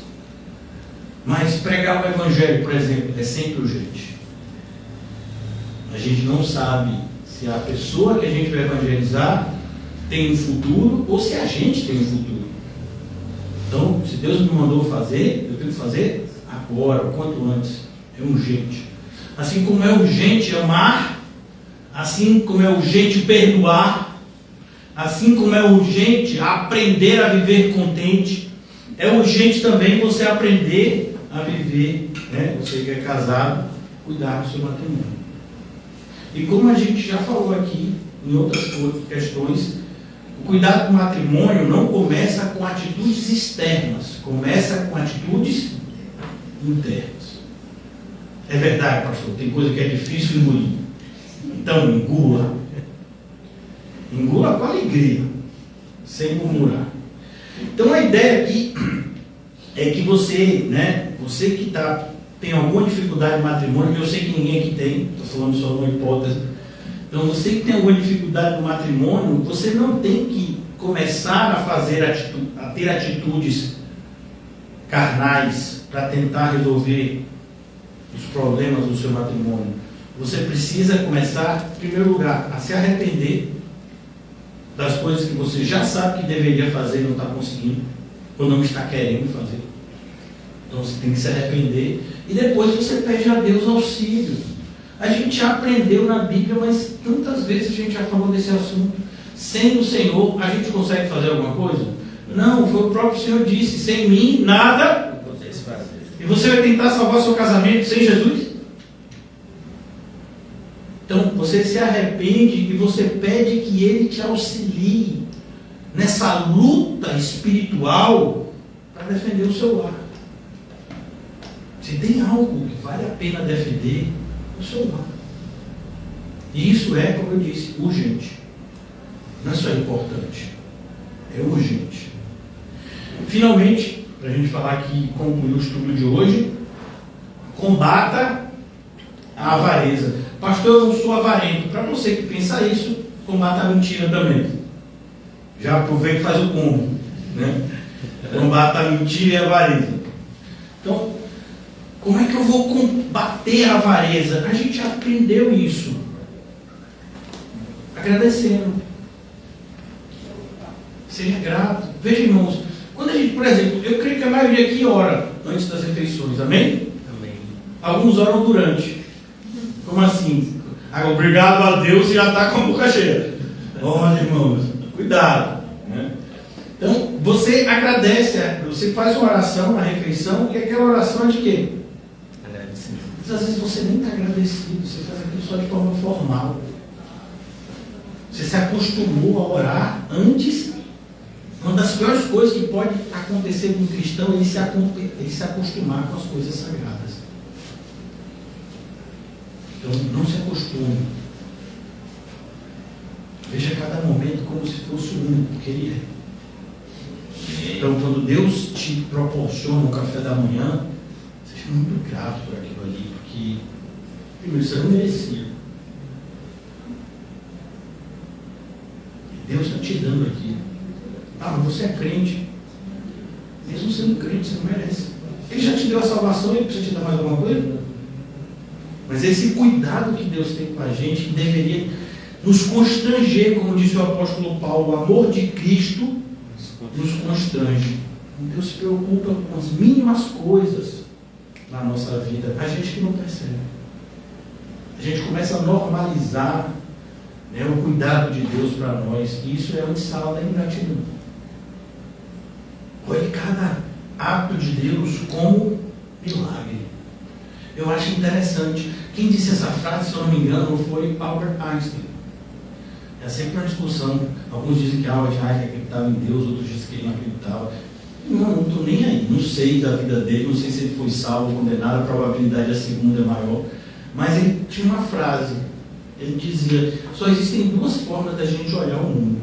Mas pregar o Evangelho, por exemplo, é sempre urgente. A gente não sabe se a pessoa que a gente vai evangelizar tem um futuro ou se a gente tem um futuro. Então, se Deus me mandou fazer, eu tenho que fazer agora, o quanto antes. É urgente. Assim como é urgente amar, assim como é urgente perdoar, assim como é urgente aprender a viver contente, é urgente também você aprender a viver, né? Você que é casado, cuidar do seu matrimônio. E como a gente já falou aqui em outras questões, o cuidado com o matrimônio não começa com atitudes externas, começa com atitudes internas. É verdade, pastor, tem coisa que é difícil engolir. Então, engula. Engula com alegria, sem murmurar. Então, a ideia aqui é que você, né, você que tem alguma dificuldade de matrimônio, eu sei que ninguém aqui tem, estou falando só uma hipótese. Então, você que tem alguma dificuldade no matrimônio, você não tem que começar a ter atitudes carnais para tentar resolver os problemas do seu matrimônio. Você precisa começar, em primeiro lugar, a se arrepender das coisas que você já sabe que deveria fazer e não está conseguindo, ou não está querendo fazer. Então você tem que se arrepender e depois você pede a Deus auxílio. A gente já aprendeu na Bíblia, mas tantas vezes a gente já falou desse assunto. Sem o Senhor, a gente consegue fazer alguma coisa? Não, foi o próprio Senhor que disse: sem mim, nada. E você vai tentar salvar seu casamento sem Jesus? Então, você se arrepende e você pede que Ele te auxilie nessa luta espiritual para defender o seu lar. Se tem algo que vale a pena defender, é o seu lar. E isso é, como eu disse, urgente. Não é só importante, é urgente. Finalmente, para a gente falar aqui, concluir o estudo de hoje, combata a avareza. Pastor, eu não sou avarento. Para você que pensa isso, combata a mentira também. Já aproveita e faz o combo, né? Combata a mentira e a avareza. Então, como é que eu vou combater a avareza? A gente aprendeu isso. Agradecendo. Seja grato. Veja, irmãos, quando a gente, por exemplo, eu creio que a maioria aqui ora antes das refeições, amém? Amém. Alguns oram durante. Como assim? Obrigado a Deus e já está com a boca cheia. Olha, irmãos, cuidado. Né? Então, você agradece, você faz uma oração na refeição, e aquela oração é de quê? Agradecimento. Às vezes você nem está agradecido, você faz aquilo só de forma formal. Você se acostumou a orar antes. Uma das piores coisas que pode acontecer com um cristão é ele se acostumar com as coisas sagradas. Então, não se acostume. Veja cada momento como se fosse o único que ele é. Então, quando Deus te proporciona um café da manhã, seja muito grato por aquilo ali, porque, primeiro, você não merecia. Deus está te dando aqui. Ah, mas você é crente. Mesmo sendo crente, você não merece. Ele já te deu a salvação, ele precisa te dar mais alguma coisa? Mas esse cuidado que Deus tem com a gente, que deveria nos constranger, como disse o apóstolo Paulo, o amor de Cristo nos constrange. Deus se preocupa com as mínimas coisas na nossa vida. A gente que não percebe. A gente começa a normalizar, né, o cuidado de Deus para nós. E isso é um instalo da ingratidão. Olhe cada ato de Deus como milagre. Eu acho interessante. Quem disse essa frase, se eu não me engano, foi Albert Einstein. É sempre uma discussão. Alguns dizem que Albert Einstein acreditava em Deus, outros dizem que ele não acreditava. Não estou nem aí. Não sei da vida dele, não sei se ele foi salvo ou condenado, a probabilidade da segunda é maior. Mas ele tinha uma frase. Ele dizia: só existem duas formas da gente olhar o mundo.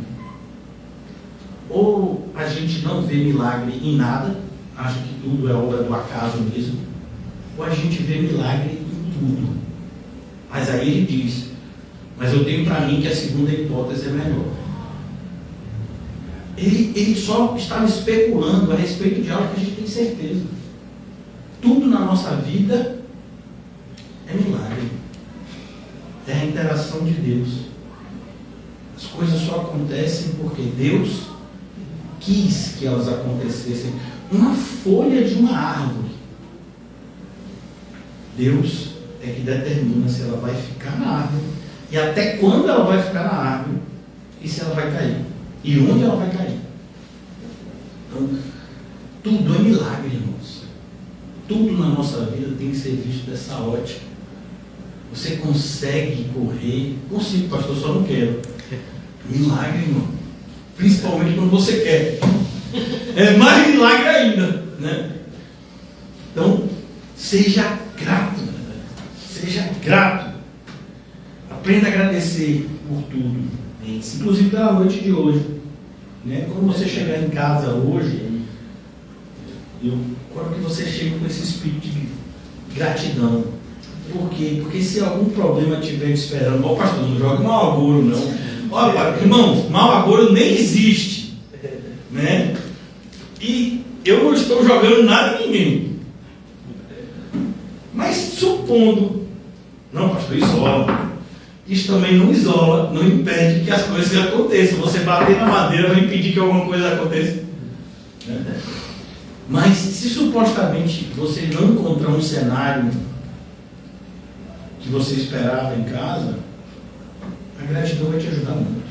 Ou a gente não vê milagre em nada, acha que tudo é obra do acaso mesmo, ou a gente vê milagre em tudo. Mas aí ele diz: mas eu tenho para mim que a segunda hipótese é melhor. Ele só estava especulando a respeito de algo que a gente tem certeza. Tudo na nossa vida é milagre. É a interação de Deus. As coisas só acontecem porque Deus quis que elas acontecessem. Uma folha de uma árvore, Deus é que determina se ela vai ficar na árvore, e até quando ela vai ficar na árvore, e se ela vai cair, e onde ela vai cair. Então, tudo é milagre, irmãos. Tudo na nossa vida tem que ser visto dessa ótica. Você consegue correr? Consigo, pastor, só não quero. Milagre, irmão. Principalmente quando você quer. É mais milagre ainda, né? Então, seja grato. Seja grato. Aprenda a agradecer por tudo. Inclusive pela noite de hoje. Né? Quando você chegar em casa hoje, eu quero que você chegue com esse espírito de gratidão. Por quê? Porque se algum problema estiver te esperando, ó pastor, não joga mau agouro, não. Olha, irmãos, mau agouro nem existe. Né? E eu não estou jogando nada em ninguém. Mas supondo, não pastor, isola. Isso também não isola, não impede que as coisas aconteçam. Você bater na madeira vai impedir que alguma coisa aconteça. Né? Mas se supostamente você não encontrar um cenário que você esperava em casa, a gratidão vai te ajudar muito.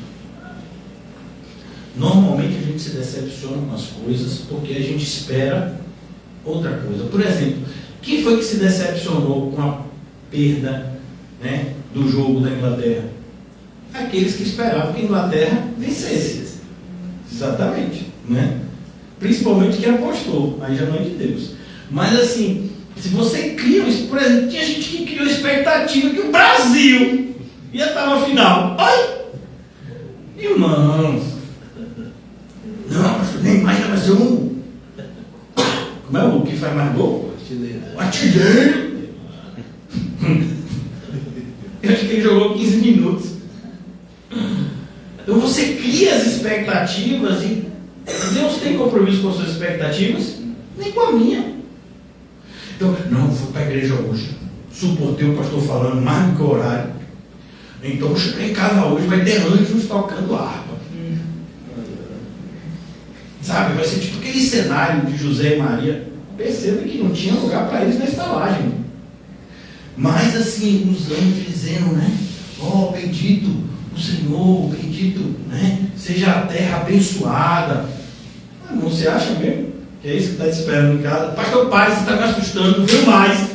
Normalmente a gente se decepciona com as coisas porque a gente espera outra coisa. Por exemplo, quem foi que se decepcionou com a perda, né, do jogo da Inglaterra? Aqueles que esperavam que a Inglaterra vencesse. Exatamente, né? Principalmente quem apostou, aí já não é de Deus. Mas assim, se você cria, por exemplo, tinha gente que criou expectativa que o Brasil ia estar na final. Ai! Irmãos! Não, pastor, nem mais vai ser um. Como é o que faz mais gol? O artilheiro! Eu acho que ele jogou 15 minutos. Então você cria as expectativas e Deus tem compromisso com as suas expectativas? Nem com a minha. Então, não, eu fui para a igreja hoje. Suportei o pastor falando mais do que o horário. Então, eu cheguei em casa hoje, vai ter anjos tocando harpa. Sabe, vai ser tipo aquele cenário de José e Maria. Perceba que não tinha lugar para eles na estalagem. Mas assim, os anjos dizendo, né? Oh, bendito o Senhor, bendito, né? Seja a terra abençoada. Não se acha mesmo? Que é isso que está esperando em casa? Pastor Pai, você está me assustando, não veio mais.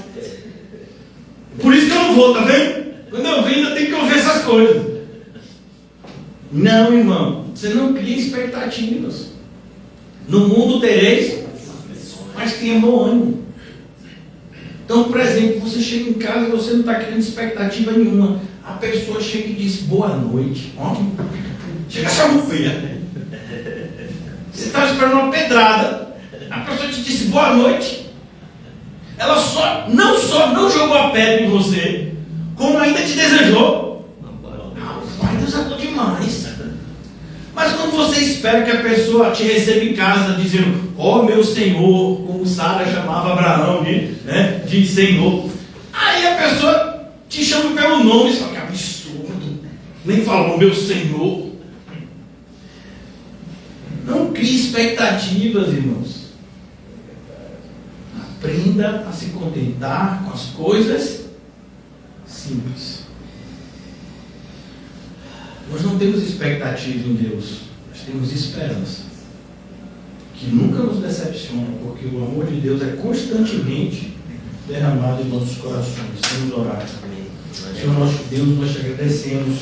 Por isso que eu não vou, tá vendo? Quando eu venho, eu tenho que ouvir essas coisas. Não, irmão, você não cria expectativas. No mundo tereis, mas tenha bom ânimo. Então, por exemplo, você chega em casa e você não está criando expectativa nenhuma. A pessoa chega e diz boa noite. Ó, chega a chamar feia. Você estava esperando uma pedrada. A pessoa te disse boa noite. Ela não só não jogou a pedra em você, como ainda te desejou. Pai, Deus é bom demais. Mas quando você espera que a pessoa te receba em casa dizendo, ó meu Senhor, como Sara chamava Abraão, né, de Senhor, aí a pessoa te chama pelo nome e fala, que absurdo, nem falou meu Senhor. Não crie expectativas, irmãos. Aprenda a se contentar com as coisas simples. Nós não temos expectativa em Deus, nós temos esperança, que nunca nos decepciona, porque o amor de Deus é constantemente derramado em nossos corações. Vamos orar. Senhor nosso Deus, nós te agradecemos